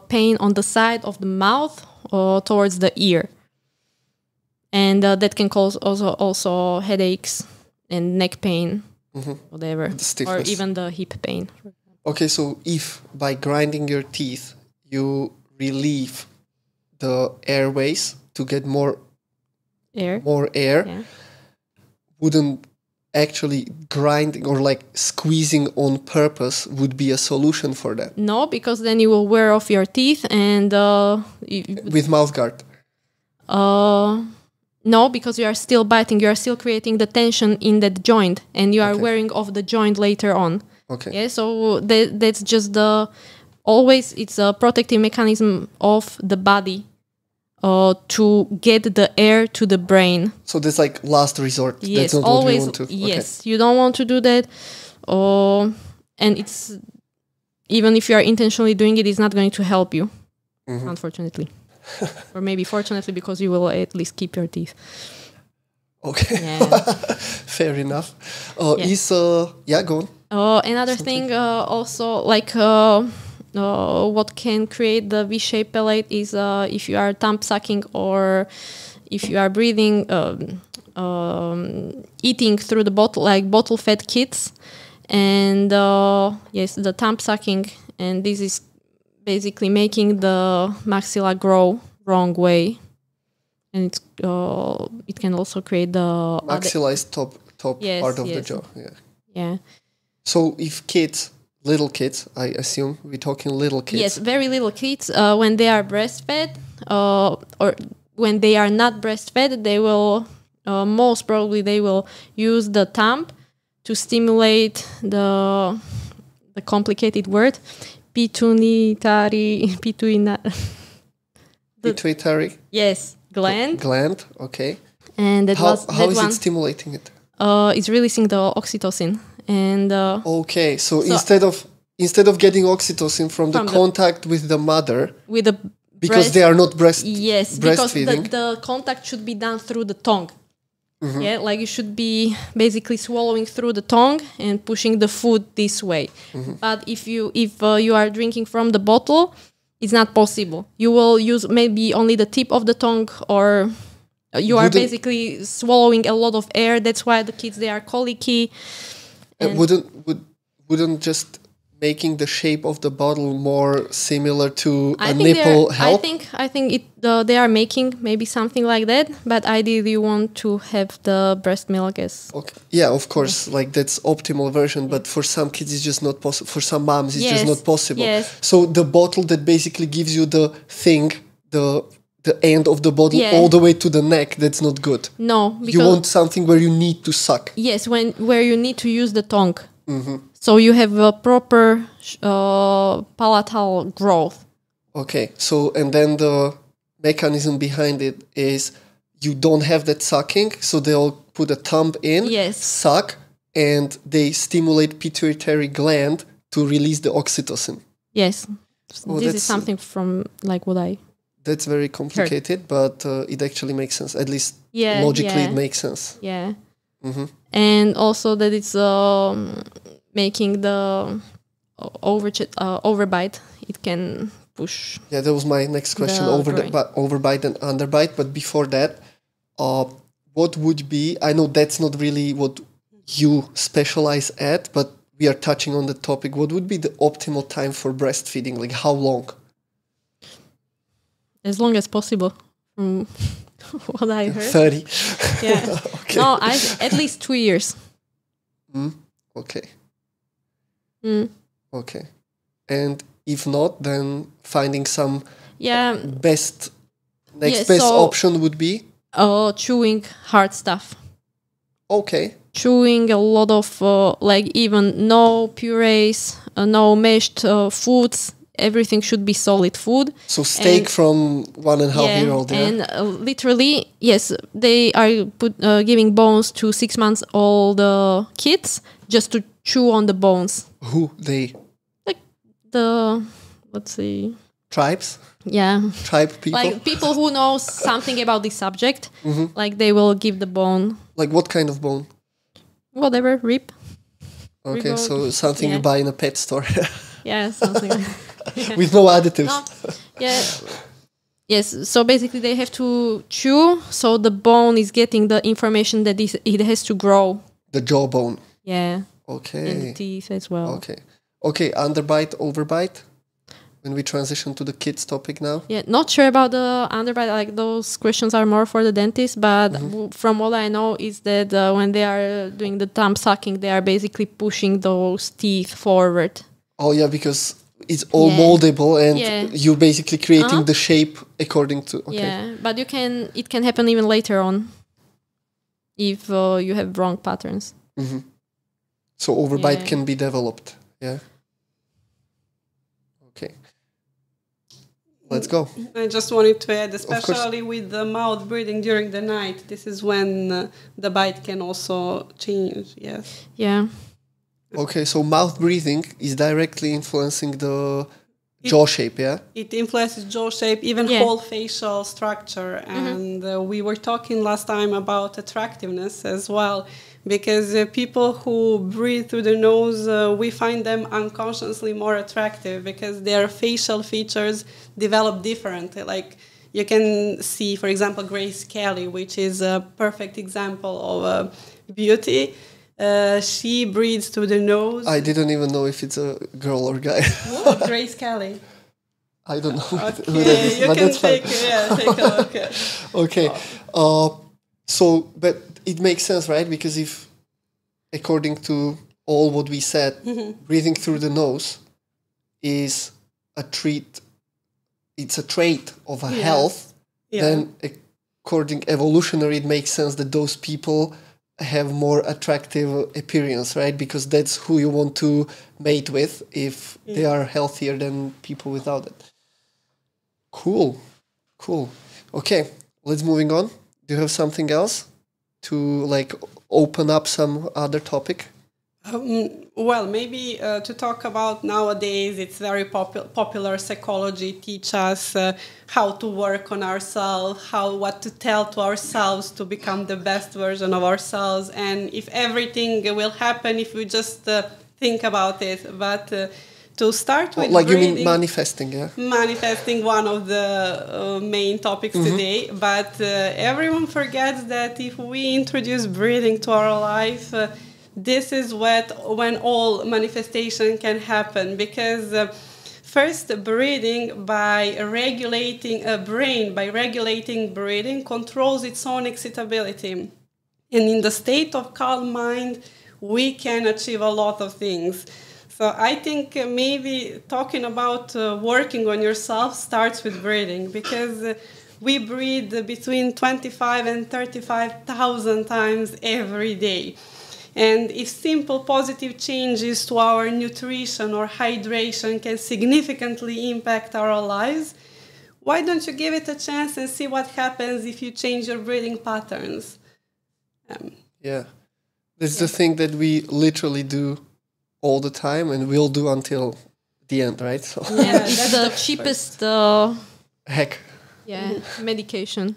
pain on the side of the mouth or towards the ear. And that can cause also headaches and neck pain, whatever, or even the hip pain. Okay, so if by grinding your teeth you relieve the airways to get more air, wouldn't actually grinding or like squeezing on purpose would be a solution for that? No, because then you will wear off your teeth and with mouth guard. No, because you are still biting. You are still creating the tension in that joint, and you are wearing off the joint later on. Okay. Yeah. So that's just it's a protective mechanism of the body to get the air to the brain. So that's like last resort. Yes, that's not always. What we want to. Yes, you don't want to do that. And it's, even if you are intentionally doing it, it's not going to help you, unfortunately. Or maybe fortunately, because you will at least keep your teeth. Okay. Yeah. Fair enough. Go on. Another thing also, like what can create the V-shaped palate is if you are thumb sucking, or if you are breathing, eating through the bottle, like bottle-fed kids. And the thumb sucking, and this is basically making the maxilla grow wrong way. and it can also create the maxillized top part of the jaw. Yeah. So if little kids, I assume we're talking little kids. Yes, very little kids. When they are breastfed, or when they are not breastfed, they will most probably they will use the thumb to stimulate the complicated word pituitary. Yes, gland. Gland. Okay. And how is it stimulating it? It's releasing the oxytocin. And okay, so instead of getting oxytocin from the contact with the mother, because they are not breastfeeding, because the contact should be done through the tongue. Mm-hmm. Yeah, like you should be basically swallowing through the tongue and pushing the food this way. Mm-hmm. But if you are drinking from the bottle, it's not possible. You will use maybe only the tip of the tongue, or you are basically swallowing a lot of air. That's why the kids, they are colicky. Wouldn't just making the shape of the bottle more similar to a nipple help? I think they are making maybe something like that, but ideally you want to have the breast milk as... Okay. Yeah, of course, like that's optimal version, but for some kids it's just not possible. For some moms it's just not possible. Yes. So the bottle that basically gives you the thing, the end of the bottle all the way to the neck, that's not good. No, because you want something where you need to suck. Yes, where you need to use the tongue. Mm-hmm. So you have a proper palatal growth. Okay, so and then the mechanism behind it is you don't have that sucking, so they'll put a thumb in, suck, and they stimulate pituitary gland to release the oxytocin. Yes, this is something from like what I... That's very complicated, but it actually makes sense. At least logically it makes sense. Yeah. Mm-hmm. And also that it's making the overbite. It can push. Yeah, that was my next question. Overbite and underbite. But before that, what would be... I know that's not really what you specialize at, but we are touching on the topic. What would be the optimal time for breastfeeding? Like how long? As long as possible, from what I heard. 30. Yeah. Okay. No, at least 2 years. Okay. Okay. And if not, then finding some best option would be? Chewing hard stuff. Okay. Chewing a lot of, even no purees, no mashed foods. Everything should be solid food. So steak from 1.5-year-old. And literally, yes, they are giving bones to 6 months old kids just to chew on the bones. Who they? Like let's see. Tribes? Yeah. Tribe people? Like people who know something about this subject. Mm-hmm. Like they will give the bone. Like what kind of bone? Whatever, rib. Okay, rib so something you buy in a pet store. Yeah, something like that. With no additives. No. Yeah. Yes, so basically they have to chew, so the bone is getting the information that it has to grow. The jawbone. Yeah. Okay. And the teeth as well. Okay, underbite, overbite? When we transition to the kids topic now? Yeah, not sure about the underbite, like those questions are more for the dentist, but from what I know is that when they are doing the thumb sucking, they are basically pushing those teeth forward. Oh yeah, because it's all moldable and you're basically creating the shape according to... Okay. Yeah, but it can happen even later on if you have wrong patterns. Mm-hmm. So overbite can be developed. Yeah. Okay. Let's go. I just wanted to add, especially with the mouth breathing during the night, this is when the bite can also change. Yes. Yeah. Okay, so mouth breathing is directly influencing the jaw shape, yeah? It influences jaw shape, even whole facial structure. And we were talking last time about attractiveness as well, because people who breathe through the nose, we find them unconsciously more attractive because their facial features develop differently. Like you can see, for example, Grace Kelly, which is a perfect example of beauty. She breathes through the nose. I didn't even know if it's a girl or guy. Grace Kelly. I don't know what it Okay, is, you but can that's fine. take a look. Okay. But it makes sense, right? Because if, according to all what we said, breathing through the nose is it's a trait of a health, then according evolutionary, it makes sense that those people have more attractive appearance, right? Because that's who you want to mate with if they are healthier than people without it. Cool. Okay, let's moving on. Do you have something else to like open up some other topic? Well, maybe to talk about nowadays, it's very popular. Psychology teach us how to work on ourselves, what to tell to ourselves to become the best version of ourselves, and if everything will happen if we just think about it. But to start with, like breathing, you mean manifesting, yeah? Manifesting, one of the main topics today, but everyone forgets that if we introduce breathing to our life, this is when all manifestation can happen, because first, breathing, by regulating breathing, controls its own excitability, and in the state of calm mind we can achieve a lot of things. So I think maybe talking about working on yourself starts with breathing, because we breathe between 25 and 35,000 times every day. And if simple positive changes to our nutrition or hydration can significantly impact our lives, why don't you give it a chance and see what happens if you change your breathing patterns? That's the thing that we literally do all the time and will do until the end, right? So It's the cheapest heck. medication.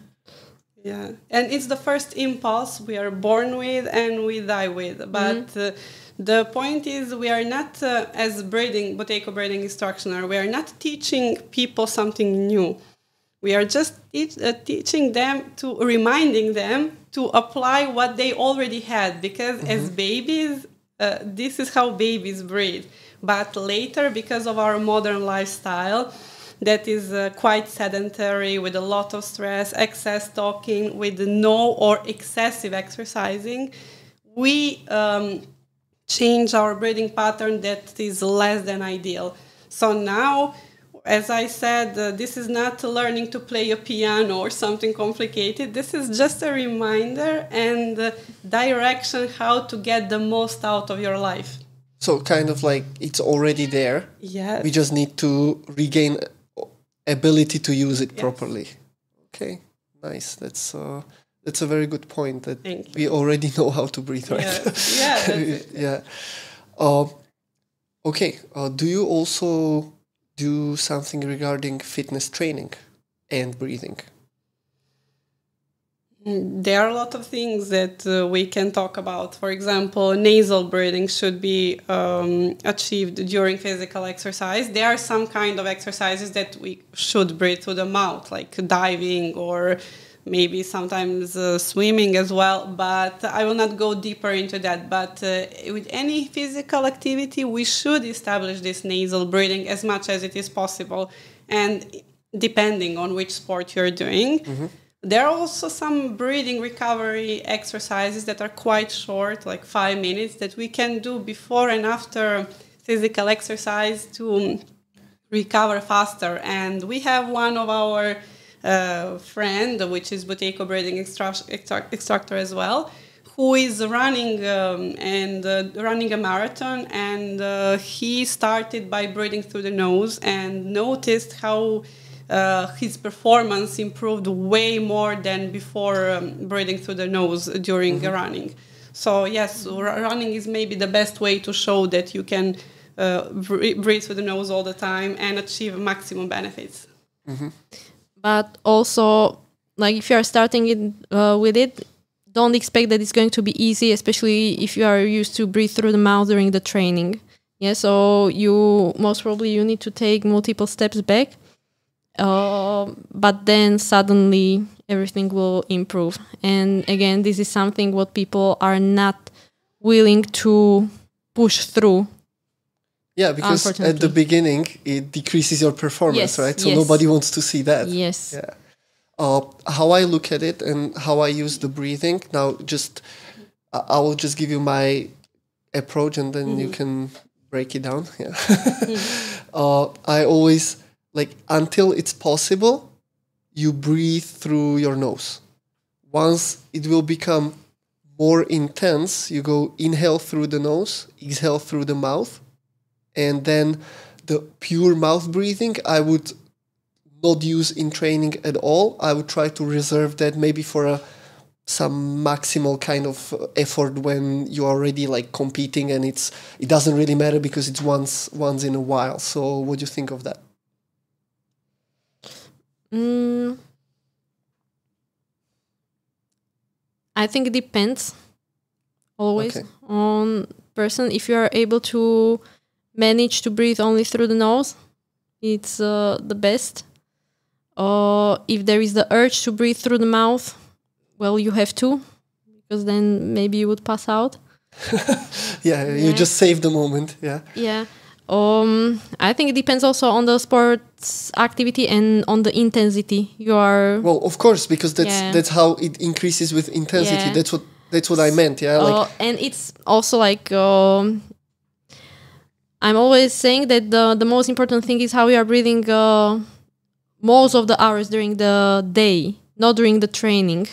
Yeah, and it's the first impulse we are born with and we die with. But the point is, we are not, as Buteyko breathing instructor, we are not teaching people something new. We are just teaching them, reminding them to apply what they already had. Because as babies, this is how babies breathe. But later, because of our modern lifestyle, that is quite sedentary, with a lot of stress, excess talking, with no or excessive exercising, we change our breathing pattern that is less than ideal. So now, as I said, this is not learning to play a piano or something complicated. This is just a reminder and direction how to get the most out of your life. So kind of like it's already there. Yes. We just need to regain ability to use it properly. Okay, nice. That's a very good point, that we already know how to breathe, right? That's it. Yeah. Okay. Do you also do something regarding fitness training and breathing? There are a lot of things that we can talk about. For example, nasal breathing should be achieved during physical exercise. There are some kind of exercises that we should breathe through the mouth, like diving or maybe sometimes swimming as well. But I will not go deeper into that. But with any physical activity, we should establish this nasal breathing as much as it is possible, and depending on which sport you're doing. There are also some breathing recovery exercises that are quite short, like 5 minutes, that we can do before and after physical exercise to recover faster. And we have one of our friend, which is Buteyko breathing instructor as well, who is running running a marathon, and he started by breathing through the nose and noticed how his performance improved way more than before breathing through the nose during running. So yes, running is maybe the best way to show that you can breathe through the nose all the time and achieve maximum benefits. But also, like if you are starting with it, don't expect that it's going to be easy, especially if you are used to breathe through the mouth during the training. Yeah, so you need to take multiple steps back. But then suddenly everything will improve. And again, this is something what people are not willing to push through. Yeah, because at the beginning it decreases your performance, right? So nobody wants to see that. Yes. Yeah. How I look at it and how I use the breathing now, I will just give you my approach and then you can break it down. Yeah. I always until it's possible, you breathe through your nose. Once it will become more intense, you go inhale through the nose, exhale through the mouth, and then the pure mouth breathing I would not use in training at all. I would try to reserve that maybe for some maximal kind of effort when you're already competing and it doesn't really matter because it's once in a while. So what do you think of that? I think it depends always on person. If you are able to manage to breathe only through the nose, it's the best. If there is the urge to breathe through the mouth, well, you have to, because then maybe you would pass out. You just save the moment. Yeah. I think it depends also on the sports activity and on the intensity you are. Well, of course, because that's how it increases with intensity. Yeah. That's what I meant. Yeah. And it's also I'm always saying that the most important thing is how you are breathing most of the hours during the day, not during the training.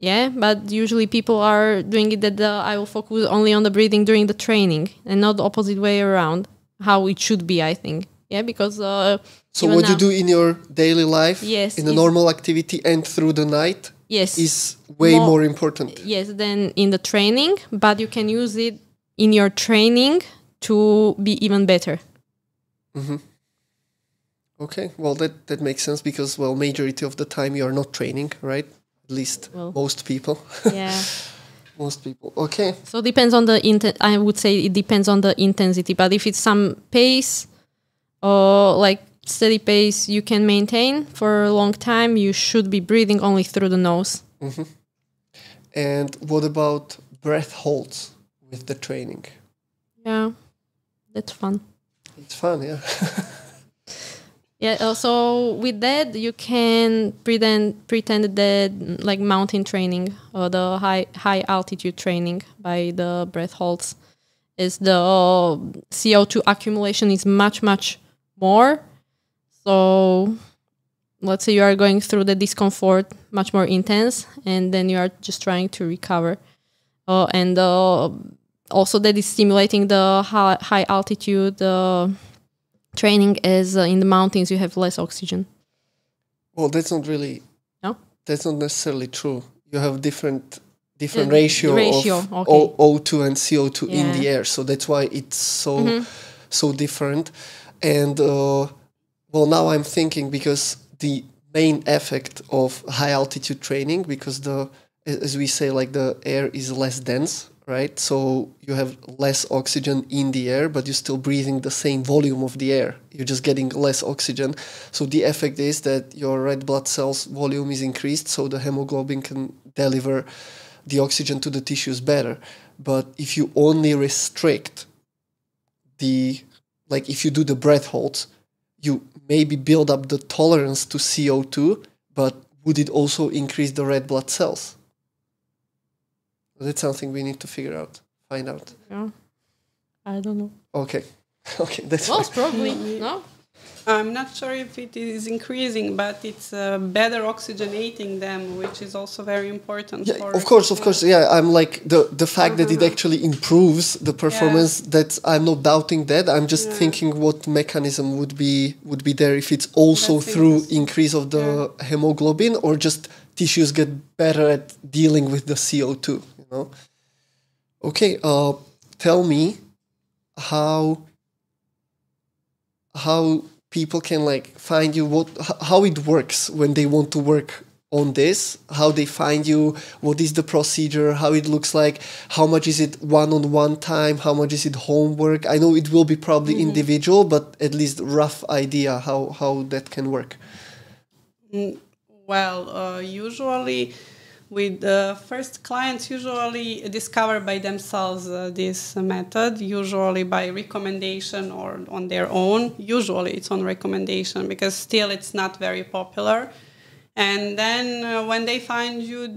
Yeah, but usually people are doing it that I will focus only on the breathing during the training and not the opposite way around. How it should be, I think. Yeah, because so what you do in your daily life, in a normal activity and through the night, is way more important. Yes, than in the training, but you can use it in your training to be even better. Mm-hmm. Okay, well that makes sense because majority of the time you are not training, right? At least most people. Yeah. Most people. Okay. So it depends on I would say it depends on the intensity. But if it's some pace or steady pace you can maintain for a long time, you should be breathing only through the nose. Mm-hmm. And what about breath holds with the training? Yeah, that's fun. It's fun, yeah. Yeah, so with that, you can pretend that mountain training or the high altitude training by the breath holds is the CO2 accumulation is much, much more. So let's say you are going through the discomfort much more intense and then you are just trying to recover. And also that is stimulating the high altitude training as in the mountains you have less oxygen. Well, that's not really. No, that's not necessarily true. You have different ratio of okay. O2 and CO2 in the air, so that's why it's so different. And now I'm thinking because the main effect of high altitude training, because as we say, the air is less dense. Right, so you have less oxygen in the air, but you're still breathing the same volume of the air. You're just getting less oxygen. So the effect is that your red blood cells volume is increased, so the hemoglobin can deliver the oxygen to the tissues better. But if you only restrict if you do the breath holds, you maybe build up the tolerance to CO2, but would it also increase the red blood cells? That's something we need to find out. Yeah, I don't know. Okay, that's most probably no. I'm not sure if it is increasing, but it's better oxygenating them, which is also very important. Yeah, of course. Yeah, I'm the fact that it actually improves the performance. That I'm not doubting that. I'm just thinking what mechanism would be there if it's also through increase of the hemoglobin or just tissues get better at dealing with the CO2. Okay, tell me how people can find you, how it works when they want to work on this, how they find you, what is the procedure, how it looks like, how much is it one-on-one time, how much is it homework. I know it will be probably individual, but at least rough idea how that can work. Well, usually with the first clients usually discover by themselves this method, usually by recommendation or on their own. Usually it's on recommendation because still it's not very popular. And then when they find you,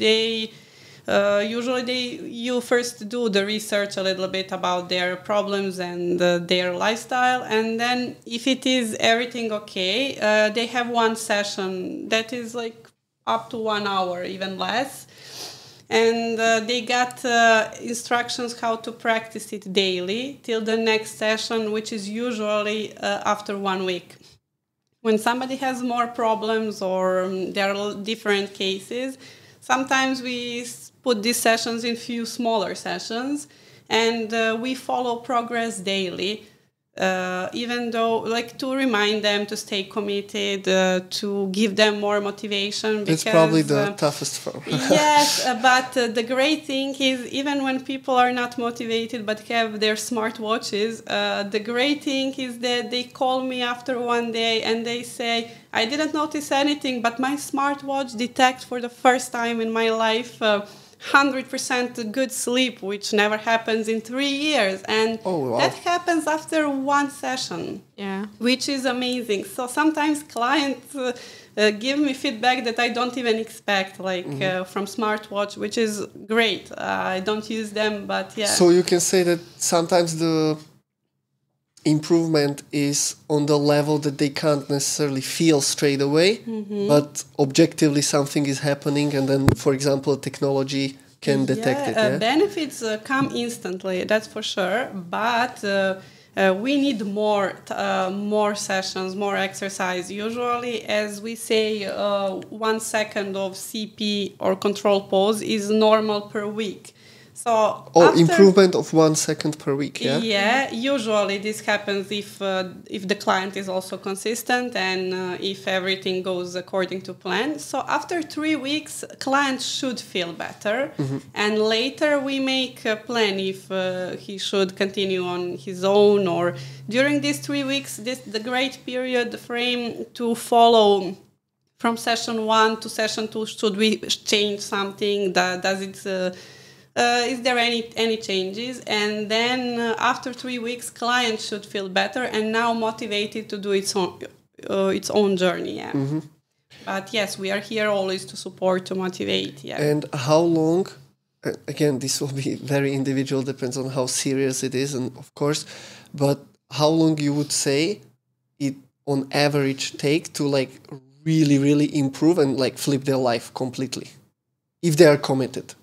you first do the research a little bit about their problems and their lifestyle, and then if it is everything okay, they have one session that is like up to 1 hour, even less, and they got instructions how to practice it daily till the next session, which is usually after 1 week. When somebody has more problems or there are different cases, sometimes we put these sessions in few smaller sessions, and we follow progress daily, even though, like, to remind them to stay committed, to give them more motivation. It's probably the toughest form. Yes, but the great thing is, even when people are not motivated but have their smartwatches, the great thing is that they call me after one day and they say, I didn't notice anything, but my smartwatch detects for the first time in my life 100% good sleep, which never happens in 3 years. And that happens after one session, which is amazing. So sometimes clients give me feedback that I don't even expect, like from smartwatch, which is great. I don't use them, but yeah. So you can say that sometimes the improvement is on the level that they can't necessarily feel straight away, but objectively something is happening, and then, for example, technology can detect it. Benefits come instantly, that's for sure, but we need more sessions, more exercise. Usually, as we say, 1 second of CP or control pose is normal per week. So improvement of 1 second per week, yeah? Yeah, usually this happens if the client is also consistent and if everything goes according to plan. So after 3 weeks, clients should feel better. And later we make a plan if he should continue on his own, or during these 3 weeks, the great period frame to follow from session 1 to session 2, should we change something? Does it... is there any changes? And then after 3 weeks, clients should feel better and now motivated to do its own journey. Yeah. But yes, we are here always to support, to motivate. Yeah. And how long? Again, this will be very individual, depends on how serious it is, and of course. But how long you would say it on average take to like really, really improve and like flip their life completely, if they are committed?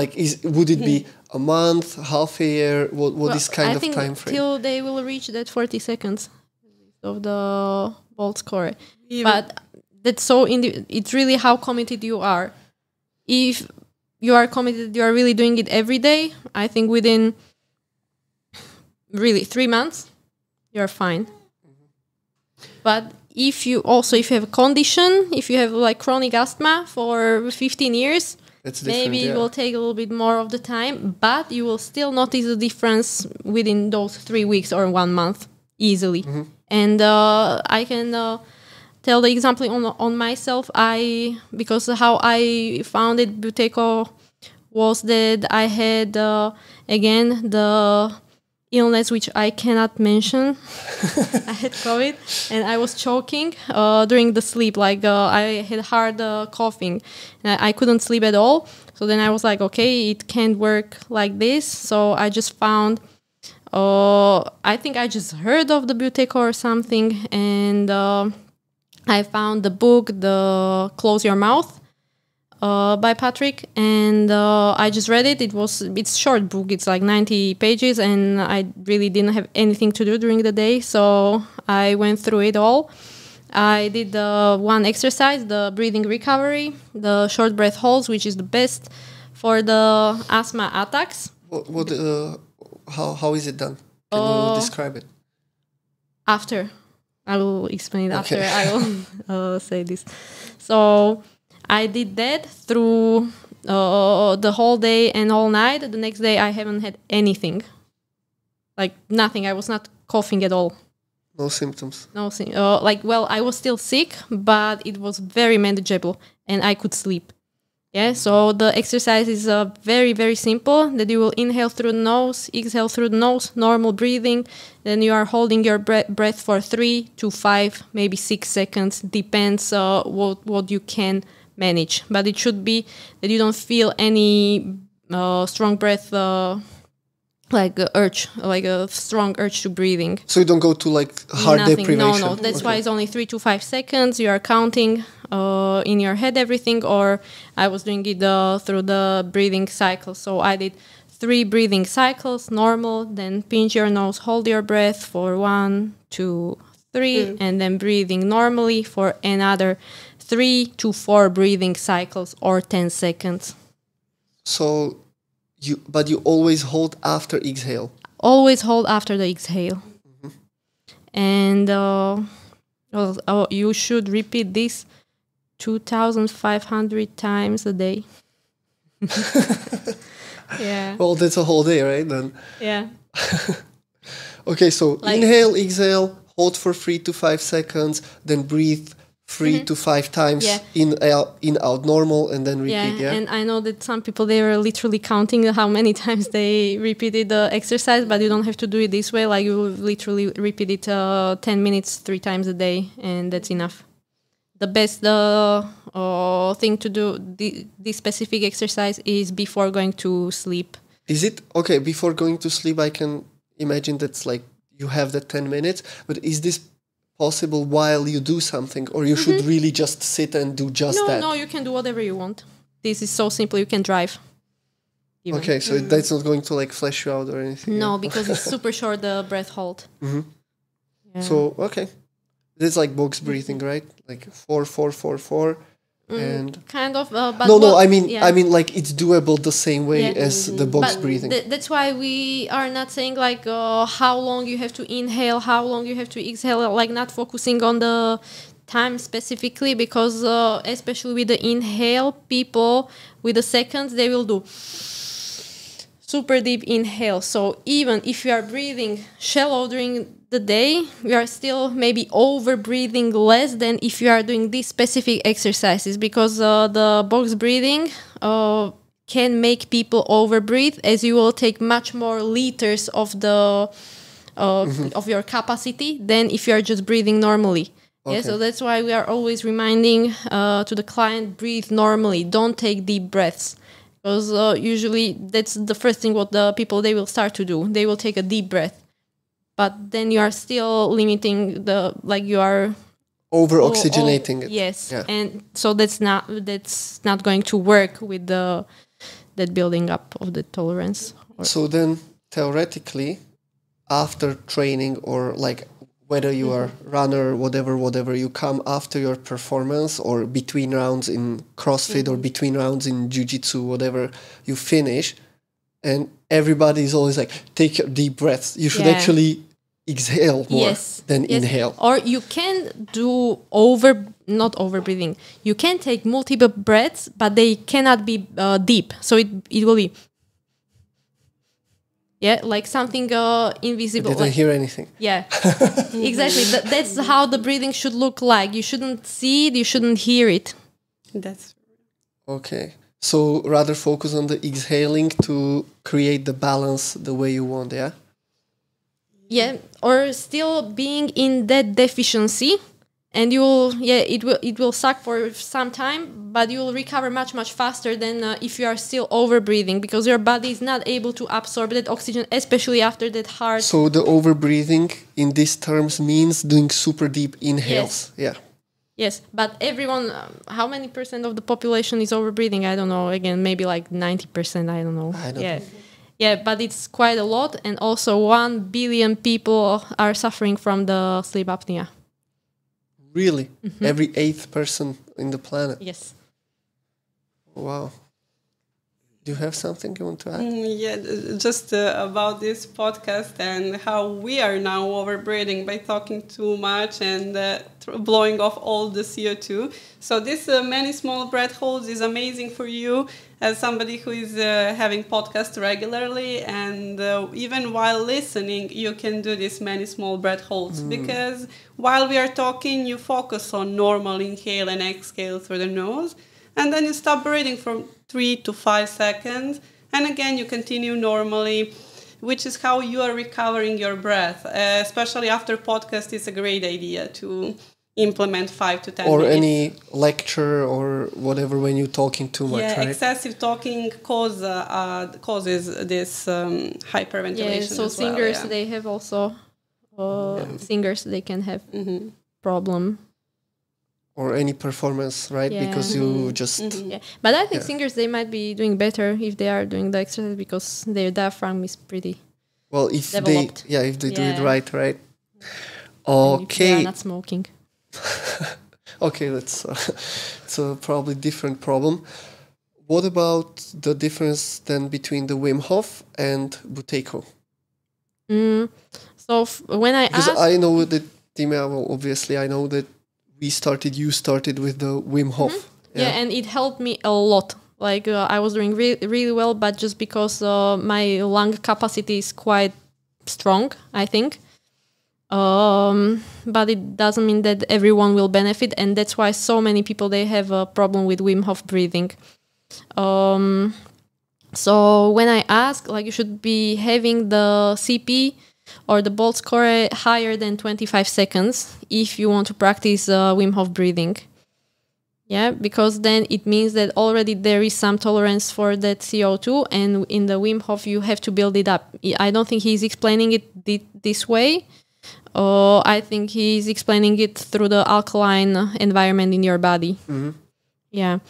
Like, would it be a month, half a year? What is kind of time frame? Till they will reach that 40 seconds of the bolt score. But that's so it's really how committed you are. If you are committed, you are really doing it every day, I think within really 3 months, you're fine. But if you have a condition, if you have like chronic asthma for 15 years, maybe it will take a little bit more of the time, but you will still notice the difference within those 3 weeks or 1 month easily. And I can tell the example on myself. Because how I found it, Buteyko, was that I had again the illness which I cannot mention. I had COVID and I was choking during the sleep. Like I had hard coughing and I couldn't sleep at all. So then I was like, okay, it can't work like this. So I just found, I think I just heard of the Buteyko or something, and I found the book, the Close Your Mouth, by Patrick, and I just read it. It's short book. It's like 90 pages, and I really didn't have anything to do during the day, so I went through it all. I did the one exercise, the breathing recovery, the short breath holds, which is the best for the asthma attacks. How is it done? Can you describe it? After. I will explain it after I will say this. So I did that through the whole day and all night. The next day I haven't had anything. Like nothing. I was not coughing at all. No symptoms. I was still sick, but it was very manageable and I could sleep. Yeah, so the exercise is very, very simple, that you will inhale through the nose, exhale through the nose, normal breathing. Then you are holding your breath for 3 to 5, maybe 6 seconds, depends what you can manage. But it should be that you don't feel any strong breath, like a strong urge to breathing. So you don't go to like hard Nothing. deprivation? No. That's why it's only 3 to 5 seconds. You are counting in your head everything, or I was doing it through the breathing cycle. So I did 3 breathing cycles, normal, then pinch your nose, hold your breath for 1, 2, 3, and then breathing normally for another 3 to 4 breathing cycles or 10 seconds. So you always hold after exhale. Always hold after the exhale. And you should repeat this 2,500 times a day. Yeah. Well, that's a whole day, right? Then. Yeah. Okay, so inhale, exhale, hold for 3 to 5 seconds, then breathe 3 to 5 times, in, out, normal, and then repeat. Yeah. And I know that some people, they were literally counting how many times they repeated the exercise, but you don't have to do it this way. Like you literally repeat it 10 minutes 3 times a day, and that's enough. The best thing to do this specific exercise is before going to sleep. Is it? Okay, before going to sleep, I can imagine that's like you have the 10 minutes, but is this possible while you do something, or you should really just sit and do just that? No, you can do whatever you want. This is so simple, you can drive. Even. Okay, so that's not going to like flash you out or anything? No, because it's super short, the breath hold. Yeah. So, okay. It's like box breathing, right? Like 4, 4, 4, 4. And kind of, but I mean, like it's doable the same way as the box breathing. That's why we are not saying like how long you have to inhale, how long you have to exhale, like not focusing on the time specifically, because especially with the inhale, people with the seconds, they will do super deep inhale. So even if you are breathing shallow during the day, you are still maybe over breathing less than if you are doing these specific exercises, because the box breathing can make people over breathe, as you will take much more liters of the of your capacity than if you are just breathing normally. Okay. Yeah, so that's why we are always reminding to the client, breathe normally, don't take deep breaths. Because usually that's the first thing what the people, they will start to do. They will take a deep breath. But then you are still limiting you are over-oxygenating it. Yes. Yeah. And so that's not going to work with that building up of the tolerance. So then theoretically, after training, or like whether you are runner, whatever, you come after your performance or between rounds in CrossFit or between rounds in Jiu-Jitsu, whatever, you finish, and everybody is always like, take your deep breaths. You should actually exhale more than inhale. Or you can do not over breathing. You can take multiple breaths, but they cannot be deep. So it will be like something invisible. I didn't hear anything. Yeah, exactly. That's how the breathing should look like. You shouldn't see it. You shouldn't hear it. That's okay. So rather focus on the exhaling to create the balance the way you want. Yeah. Yeah, or still being in that deficiency, and it will suck for some time, but you will recover much faster than if you are still over breathing, because your body is not able to absorb that oxygen, especially after that hard. So the over breathing in these terms means doing super deep inhales. Yes. Yeah. Yes, but everyone, how many % of the population is over breathing? I don't know. Again, maybe like 90%. I don't know. I don't know. Yeah, but it's quite a lot, and also 1 billion people are suffering from the sleep apnea. Really? Every 8th person in the planet? Yes. Wow. Do you have something you want to add? Yeah, just about this podcast and how we are now overbreathing by talking too much and blowing off all the CO2. So this many small breath holds is amazing for you as somebody who is having podcasts regularly, and even while listening, you can do this many small breath holds, because while we are talking, you focus on normal inhale and exhale through the nose. and then you stop breathing for 3 to 5 seconds, and again you continue normally, which is how you are recovering your breath. Especially after podcast, it's a great idea to implement 5 to 10 or minutes. any lecture or whatever when you're talking too much, Yeah, right? excessive talking causes this hyperventilation. Yeah, so as well, singers, yeah. they have also singers, they can have problem. Or any performance, right? Yeah. Because you just Yeah, but I think singers, they might be doing better if they are doing the exercise because their diaphragm is pretty well, if developed. they do it Yeah. right. And if they are Okay. not smoking. Okay, that's it's a probably different problem. What about the difference then between the Wim Hof and Buteyko? So when I Because asked, I know that Timea, well, obviously I know that you started with the Wim Hof. yeah, and it helped me a lot. Like I was doing really well, but just because my lung capacity is quite strong, I think. But it doesn't mean that everyone will benefit, and that's why so many people, they have a problem with Wim Hof breathing. So when I ask, like, you should be having the CP or the Bolt score higher than 25 seconds if you want to practice Wim Hof breathing. Yeah, because then it means that already there is some tolerance for that CO2, and in the Wim Hof you have to build it up. I don't think he's explaining it this way. I think he's explaining it through the alkaline environment in your body. Yeah.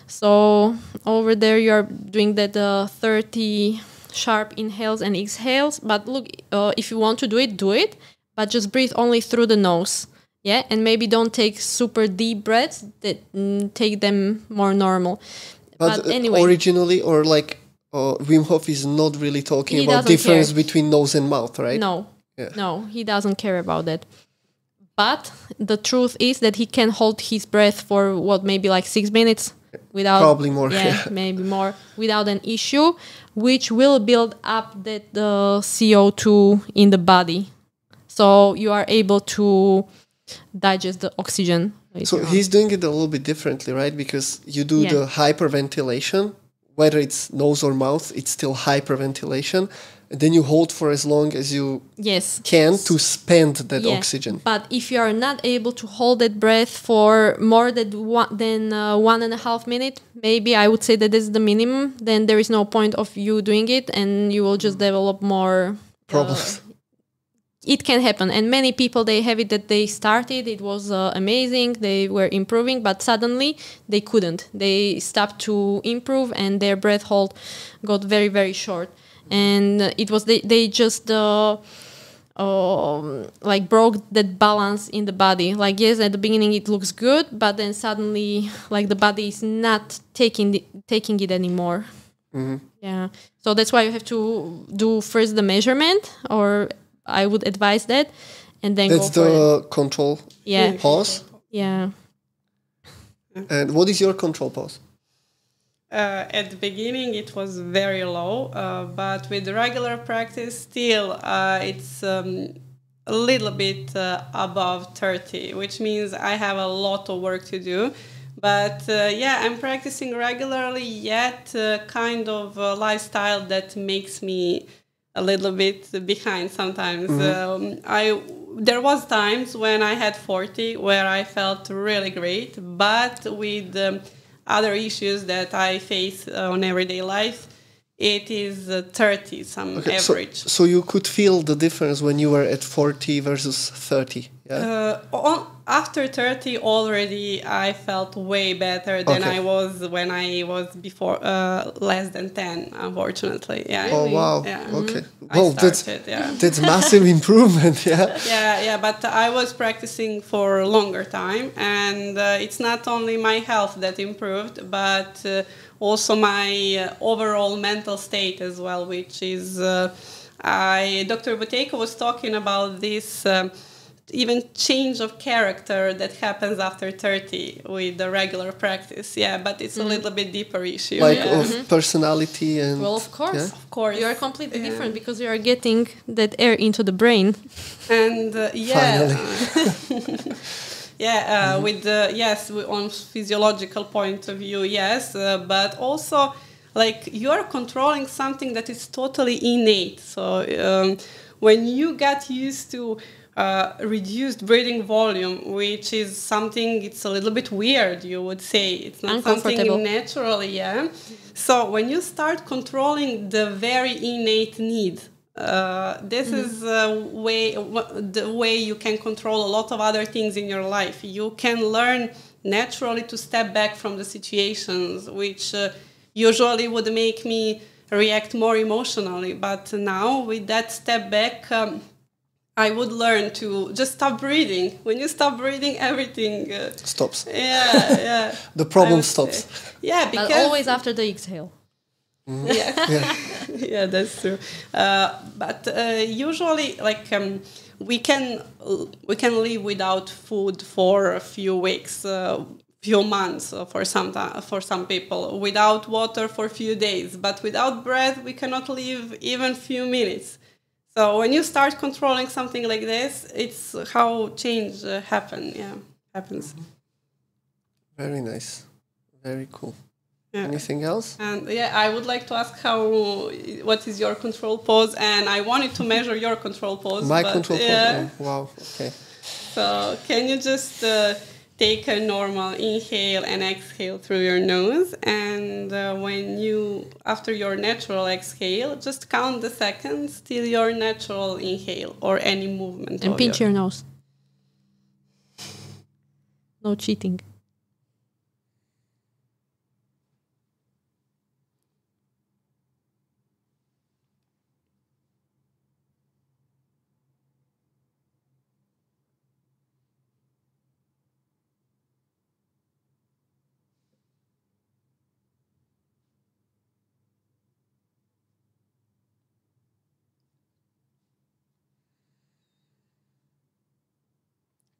So over there you are doing that 30 sharp inhales and exhales. But look, if you want to do it, but just breathe only through the nose. Yeah, and maybe don't take super deep breaths. That take them more normal. But anyway, originally, or like Wim Hof is not really talking He about doesn't difference care. between nose and mouth, right? No, he doesn't care about that. But the truth is that he can hold his breath for maybe like 6 minutes without Probably more. Yeah, maybe more, without an issue, which will build up the CO2 in the body, so you are able to digest the oxygen. So he's doing it a little bit differently, right? Because you do the hyperventilation, whether it's nose or mouth, it's still hyperventilation. And then you hold for as long as you can to spend that oxygen. But if you are not able to hold that breath for more than 1.5 minutes, maybe I would say that is the minimum, then there is no point of you doing it, and you will just develop more problems. It can happen, and many people, they have it that they started, it was amazing, they were improving, but suddenly they couldn't. They stopped to improve, and their breath hold got very, very short. And it was they just like broke that balance in the body. Like, yes, at the beginning it looks good, but then suddenly, like, the body is not taking it anymore. Yeah, so that's why you have to do first the measurement, or I would advise that, and then that's go for the control pause. Yeah. And what is your control pause? At the beginning, it was very low, but with regular practice, still it's a little bit above 30, which means I have a lot of work to do. But I'm practicing regularly, yet kind of a lifestyle that makes me a little bit behind sometimes. There was times when I had 40 where I felt really great, but with other issues that I face on everyday life, it is 30 average. So you could feel the difference when you were at 40 versus 30. Yeah. After 30 already I felt way better than I was when I was before less than 10, unfortunately. Yeah. Oh wow. Yeah. Okay. Well, started, that's massive improvement. Yeah. Yeah, but I was practicing for a longer time, and it's not only my health that improved, but also my overall mental state as well, which is Dr. Buteyko was talking about this even change of character that happens after 30 with the regular practice. Yeah, but it's a little bit deeper issue. Like of personality and... Well, of course. Yeah? Of course. You are completely different because you are getting that air into the brain. And With the on physiological point of view, yes, but also like you are controlling something that is totally innate. So when you get used to reduced breathing volume, which is something, it's a little bit weird, you would say. It's not something natural, So when you start controlling the very innate need, this is the way you can control a lot of other things in your life. You can learn naturally to step back from the situations, which usually would make me react more emotionally. But now with that step back, I would learn to just stop breathing. When you stop breathing, everything stops. The problem stops. Yeah, because but always after the exhale. Yeah, that's true. But usually, like we can live without food for a few weeks, few months for some people, without water for a few days, but without breath we cannot live even few minutes. So when you start controlling something like this, it's how change happens. Very nice, very cool. Anything else? And I would like to ask what is your control pose, and I wanted to measure your control pose. My control pose. Oh, wow. Okay. So can you just take a normal inhale and exhale through your nose, and after your natural exhale, just count the seconds till your natural inhale or any movement. And pinch your nose. No cheating.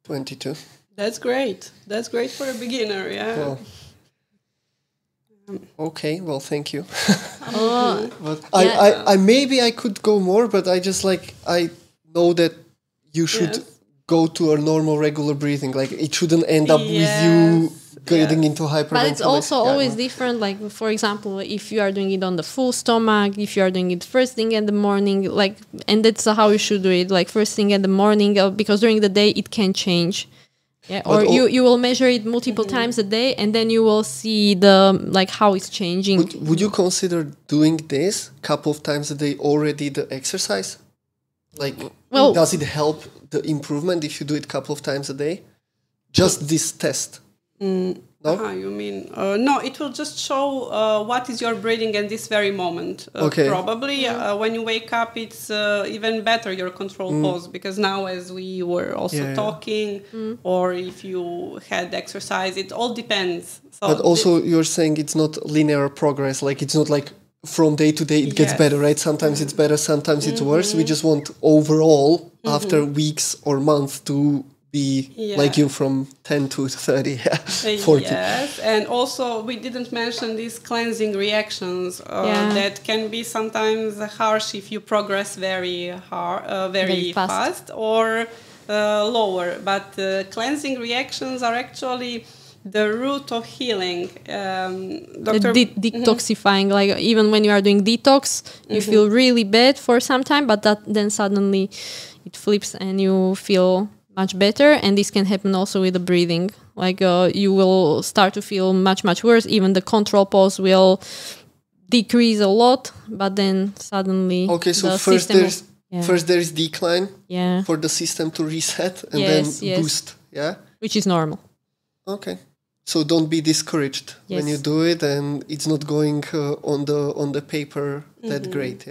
$22. That's great. That's great for a beginner. Yeah. Well, okay. Well, thank you. But I maybe I could go more, but I just I know that you should go to a normal, regular breathing. Like it shouldn't end up with you getting into hyperventilation. But it's also always different. Like, for example, if you are doing it on the full stomach, if you are doing it first thing in the morning, and that's how you should do it, like first thing in the morning, because during the day it can change. Yeah, or you will measure it multiple times a day, and then you will see how it's changing. Would you consider doing this a couple of times a day already the exercise? Does it help the improvement if you do it a couple of times a day? Just this test. No? You mean no? It will just show what is your breathing at this very moment. Probably when you wake up, it's even better your control pose, because now, as we were also talking, or if you had exercise, it all depends. So but also, you're saying it's not linear progress. Like it's not like from day to day it gets better, right? Sometimes it's better, sometimes it's worse. We just want overall after weeks or months to be like you from 10 to 30, 40. Yes, and also we didn't mention these cleansing reactions that can be sometimes harsh if you progress very fast or lower. But cleansing reactions are actually the root of healing. Detoxifying, like even when you are doing detox, you feel really bad for some time, but then suddenly it flips and you feel much better. And this can happen also with the breathing. Like you will start to feel much worse. Even the control pulse will decrease a lot, but then suddenly so first there is decline for the system to reset and then boost, which is normal. Okay, so don't be discouraged when you do it and it's not going on the paper that great.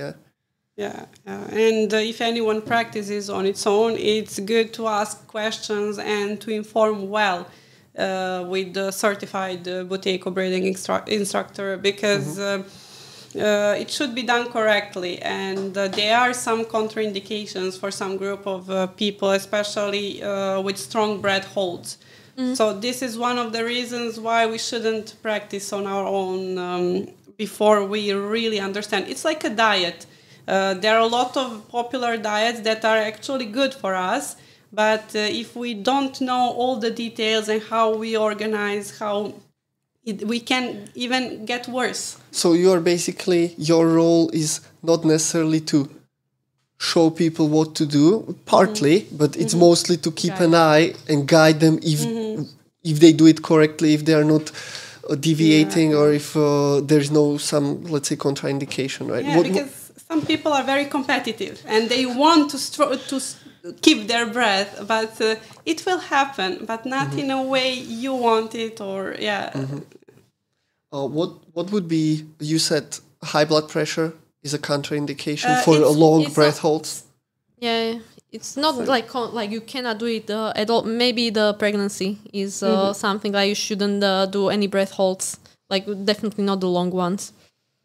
And if anyone practices on its own, it's good to ask questions and to inform well with the certified Buteyko breathing instructor, because it should be done correctly. And there are some contraindications for some group of people, especially with strong breath holds. So this is one of the reasons why we shouldn't practice on our own before we really understand. It's like a diet. There are a lot of popular diets that are actually good for us, But if we don't know all the details and how we organize, we can even get worse. So your role is not necessarily to show people what to do, partly, but it's mostly to keep an eye and guide them if they do it correctly, if they are not deviating, or if there's some, let's say, contraindication, right? Yeah, because some people are very competitive and they want to keep their breath, but it will happen, but not in a way you want it, or what would be, you said high blood pressure is a contraindication for a long breath holds? Yeah, it's not like you cannot do it at all. Maybe the pregnancy is something like you shouldn't do any breath holds, like definitely not the long ones.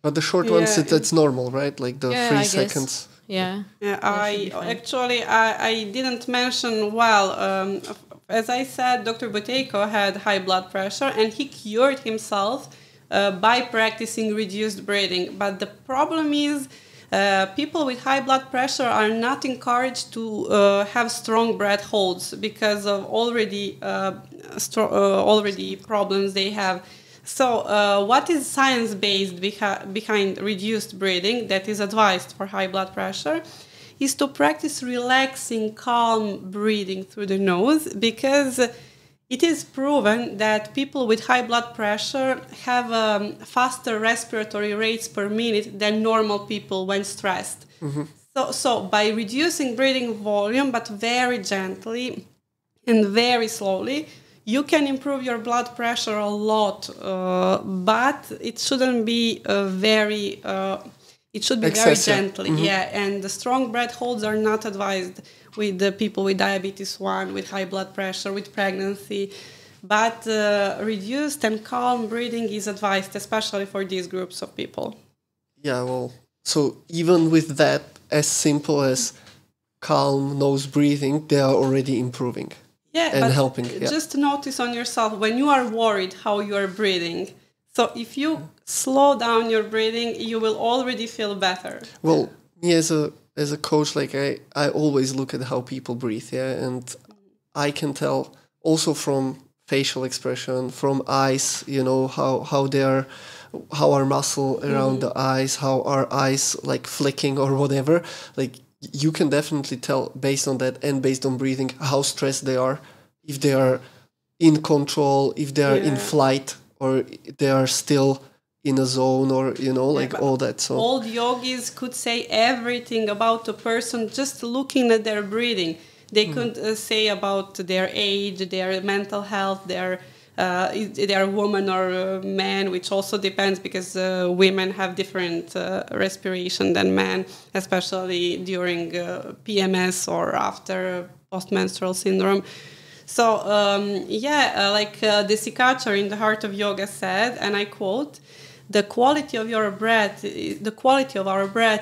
But the short ones, that's normal, right? Like the 3 seconds. Yeah. I didn't mention, as I said, Dr. Buteyko had high blood pressure and he cured himself by practicing reduced breathing. But the problem is people with high blood pressure are not encouraged to have strong breath holds because of already problems they have. So what is science-based behind reduced breathing that is advised for high blood pressure is to practice relaxing, calm breathing through the nose, because it is proven that people with high blood pressure have faster respiratory rates per minute than normal people when stressed. So by reducing breathing volume, but very gently and very slowly, you can improve your blood pressure a lot, but it shouldn't be it should be excessive. Very gently, and the strong breath holds are not advised with the people with diabetes 1, with high blood pressure, with pregnancy, but reduced and calm breathing is advised, especially for these groups of people. Yeah, well, so even with that, as simple as calm nose breathing, they are already improving. And helping. Just notice on yourself when you are worried how you are breathing. So if you slow down your breathing, you will already feel better. Well, me as a coach, like I always look at how people breathe, and I can tell also from facial expression, from eyes, how our muscle around the eyes, how our eyes like flicking or whatever, like you can definitely tell based on that and based on breathing how stressed they are, if they are in control, if they are in flight, or they are still in a zone, or all that. So old yogis could say everything about a person just looking at their breathing. They could say about their age, their mental health, their they are woman or man, which also depends because women have different respiration than men, especially during PMS or after postmenstrual syndrome. So the Sikachar in the Heart of Yoga said, and I quote, the quality of our breath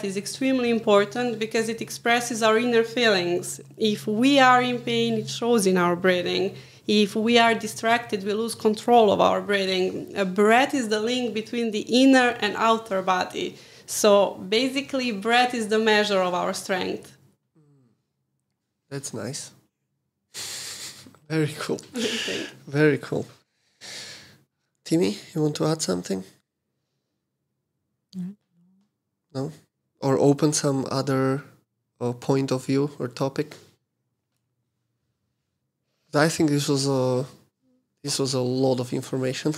is extremely important because it expresses our inner feelings. If we are in pain, it shows in our breathing. If we are distracted, we lose control of our breathing. Breath is the link between the inner and outer body. So basically, breath is the measure of our strength. That's nice. Very cool. Very cool. Timmy, you want to add something? No? Or open some other point of view or topic? I think this was a lot of information,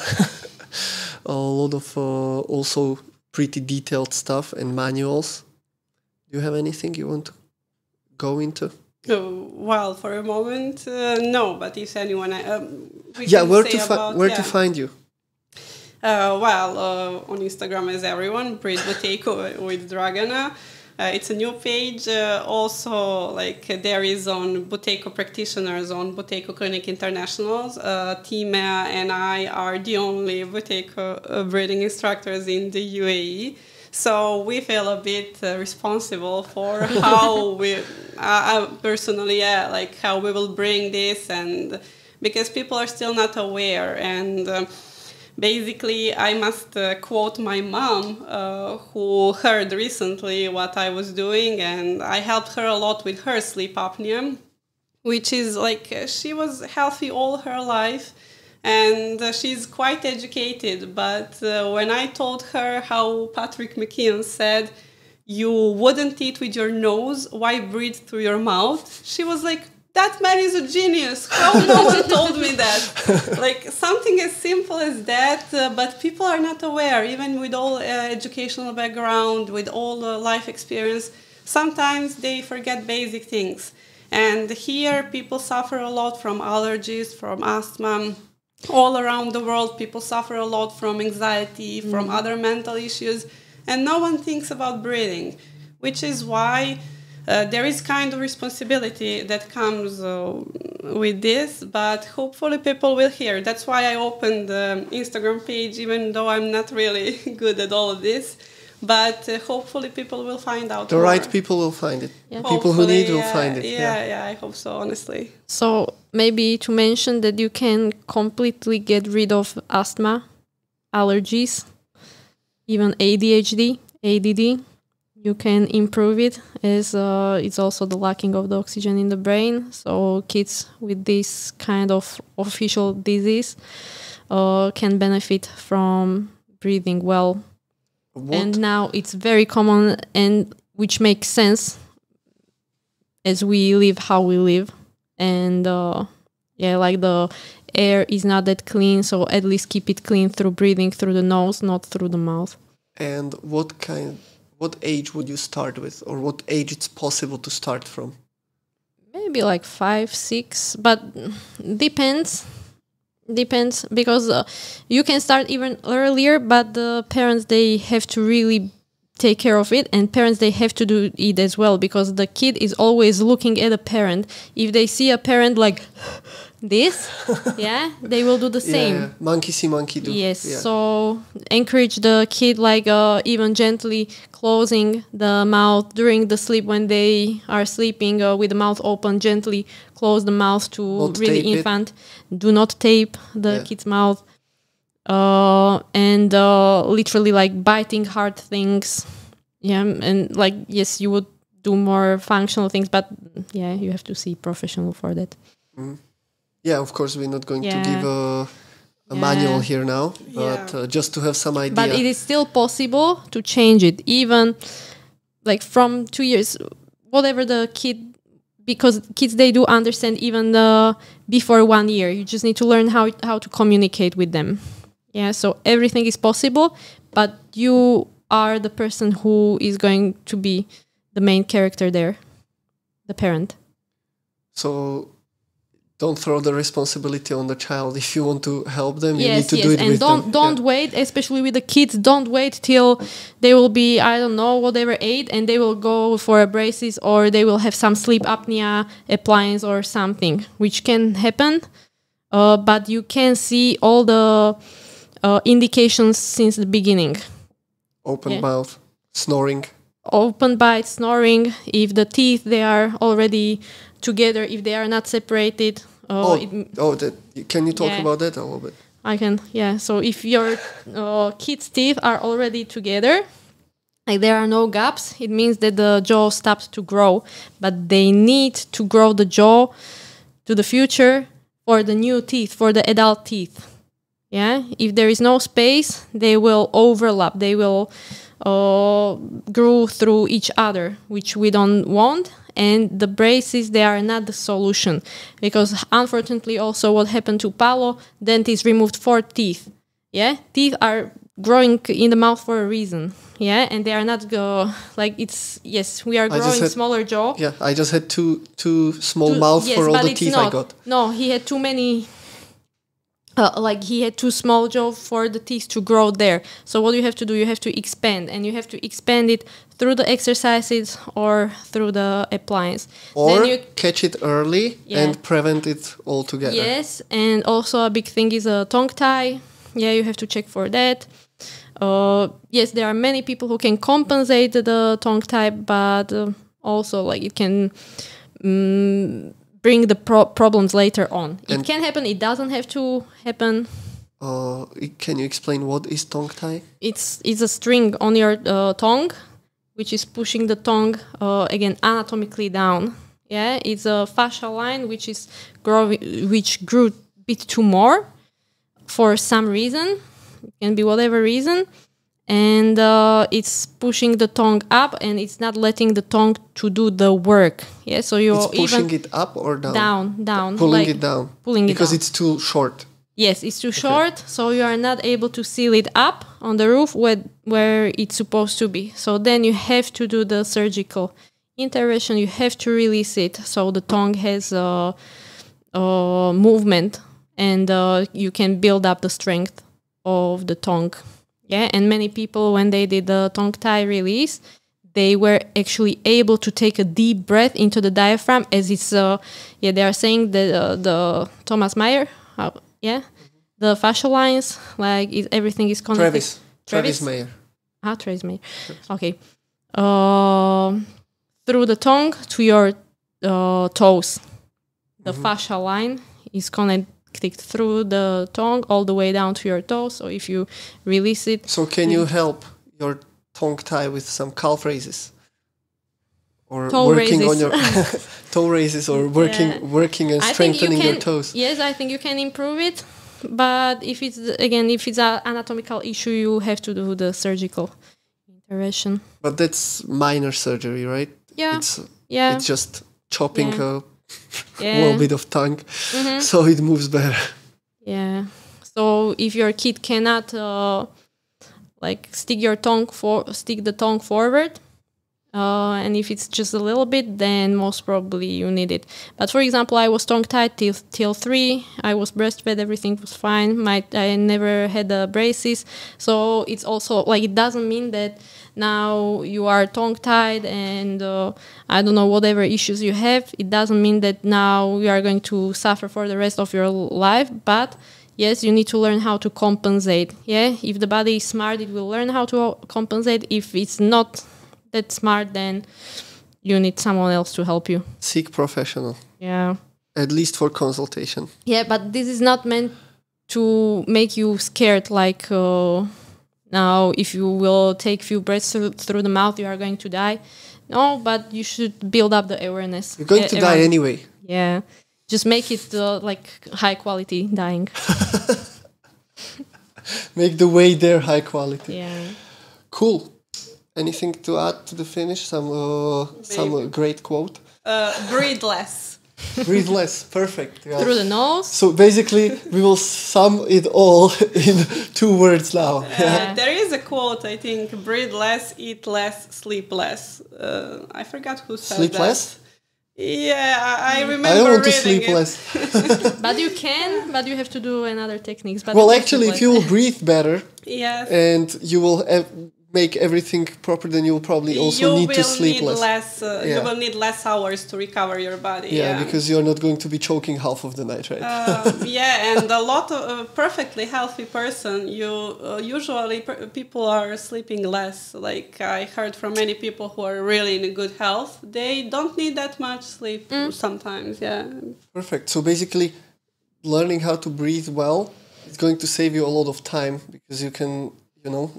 a lot of also pretty detailed stuff and manuals. Do you have anything you want to go into? Well, for a moment, no. But if anyone, where to find you? On Instagram as everyone, Buteyko with Dragana. It's a new page. Also, there is on Buteyko practitioners on Buteyko Clinic Internationals. Timea and I are the only Buteyko breathing instructors in the UAE. So we feel a bit responsible for how we, personally, how we will bring this, and because people are still not aware. And basically, I must quote my mom, who heard recently what I was doing, and I helped her a lot with her sleep apnea. which is like she was healthy all her life, and she's quite educated. But when I told her how Patrick McKeown said, you wouldn't eat with your nose, why breathe through your mouth? She was like, that man is a genius. How no one told me that? Like something as simple as that, but people are not aware, even with all educational background, with all life experience, sometimes they forget basic things. And here people suffer a lot from allergies, from asthma. All around the world, people suffer a lot from anxiety, from other mental issues, and no one thinks about breathing, which is why there is kind of responsibility that comes with this, but hopefully people will hear. That's why I opened the Instagram page, even though I'm not really good at all of this. But hopefully people will find out. The more. right people will find it. Yeah. People who need will find it. Yeah, I hope so, honestly. So maybe to mention that you can completely get rid of asthma, allergies, even ADHD, ADD. You can improve it, as it's also the lacking of the oxygen in the brain. So kids with this kind of official disease can benefit from breathing well. What? And now it's very common, and which makes sense as we live how we live. And like the air is not that clean, so at least keep it clean through breathing through the nose, not through the mouth. And what age would you start with, or what age it's possible to start from? Maybe like 5, 6, but depends because you can start even earlier, but the parents, they have to really take care of it, and parents, they have to do it as well, because the kid is always looking at a parent. If they see a parent like this, they will do the same. Yeah. Monkey see, monkey do. Yes, yeah. So encourage the kid, like even gently closing the mouth during the sleep when they are sleeping with the mouth open. Gently close the mouth to Not really tape infant. Do not tape the kid's mouth. And literally like biting hard things. Yeah, and like, yes, you would do more functional things, but yeah, you have to see professional for that. Mm. Yeah, of course, we're not going to give a manual here now, but just to have some idea. But it is still possible to change it, even like from 2 years, whatever the kid, because kids, they do understand even before 1 year. You just need to learn how to communicate with them. Yeah, so everything is possible, but you are the person who is going to be the main character there, the parent. So don't throw the responsibility on the child. If you want to help them, you need to do it and with them. Don't wait, especially with the kids, don't wait till they will be, I don't know, whatever 8, and they will go for a braces, or they will have some sleep apnea appliance or something, which can happen. But you can see all the indications since the beginning. Open mouth, snoring. Open bite, snoring. If the teeth, they are already together, if they are not separated. Can you talk about that a little bit? I can, So if your kids' teeth are already together, like there are no gaps, it means that the jaw stopped to grow. But they need to grow the jaw to the future for the new teeth, for the adult teeth. Yeah, if there is no space, they will overlap. They will grow through each other, which we don't want. And the braces, they are not the solution, because unfortunately also what happened to Paolo, dentist removed 4 teeth. Yeah, teeth are growing in the mouth for a reason. Yeah, and they are not we are growing smaller jaw. Yeah, I just had two small mouth for all the teeth I got. No, he had too many. He had too small jaw for the teeth to grow there. So what you have to do, you have to expand, and you have to expand it through the exercises or through the appliance. Or then you catch it early and prevent it altogether. Yes, and also a big thing is a tongue tie. Yeah, you have to check for that. Yes, there are many people who can compensate the tongue tie, but also it can bring the problems later on. It can happen. It doesn't have to happen. Can you explain what is tongue tie? It's a string on your tongue, which is pushing the tongue again anatomically down. Yeah, it's a fascial line which grew a bit too more for some reason. It can be whatever reason. And it's pushing the tongue up, and it's not letting the tongue to do the work. Yeah, so you're It's pushing it up or down? Down. Pulling it down. Because down. it's too short. Yes, it's too short, so you are not able to seal it up on the roof where it's supposed to be. So then you have to do the surgical intervention. You have to release it so the tongue has a movement, and you can build up the strength of the tongue. Yeah, and many people, when they did the tongue tie release, they were actually able to take a deep breath into the diaphragm, as it's they are saying that the Thomas Meyer, the fascial lines, like everything is connected. Travis Meyer. Travis Meyer. Okay. Through the tongue to your toes. The fascial line is connected through the tongue all the way down to your toes. So if you release it... So can you help your tongue tie with some calf raises? Or working on your toe raises, or working and strengthening your toes? Yes, I think you can improve it. But if it's an anatomical issue, you have to do the surgical intervention. But that's minor surgery, right? Yeah. It's just chopping a little bit of tongue, so it moves better. Yeah. So if your kid cannot stick the tongue forward, and if it's just a little bit, then most probably you need it. But for example, I was tongue tied till 3. I was breastfed, everything was fine. I never had braces, so it's also it doesn't mean that now you are tongue tied and I don't know, whatever issues you have. It doesn't mean that now you are going to suffer for the rest of your life. But yes, you need to learn how to compensate. Yeah, if the body is smart, it will learn how to compensate. If it's not that smart, then you need someone else to help you. Seek professional. Yeah. At least for consultation. Yeah, but this is not meant to make you scared, now if you will take few breaths through the mouth, you are going to die. No, but you should build up the awareness. You're going to die anyway. Yeah. Just make it high quality dying. Make the way there high quality. Yeah. Cool. Anything to add to the finish? Some great quote? Breathe less. Breathe less. Perfect. Yeah. Through the nose. So basically, we will sum it all in 2 words now. There is a quote, I think: breathe less, eat less, sleep less. I forgot who said sleep that. less? Yeah, I remember I don't want to reading sleep it. less. But you can, but you have to do another techniques. But well, actually, if you will breathe better, yes, and you will make everything proper, then you will probably also need to sleep less. You will need less hours to recover your body. Yeah, because you're not going to be choking half of the night, right? And a lot of perfectly healthy person, usually people are sleeping less. Like I heard from many people who are really in good health, they don't need that much sleep sometimes. Yeah. Perfect. So basically, learning how to breathe well is going to save you a lot of time, because you can,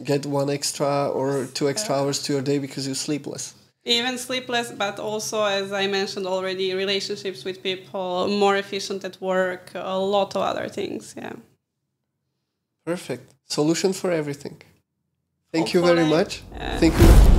get 1 extra or 2 extra hours to your day because you sleep less. Even sleepless, but also, as I mentioned already, relationships with people, more efficient at work, a lot of other things, yeah. Perfect. Solution for everything. Thank you very much. Yeah. Thank you.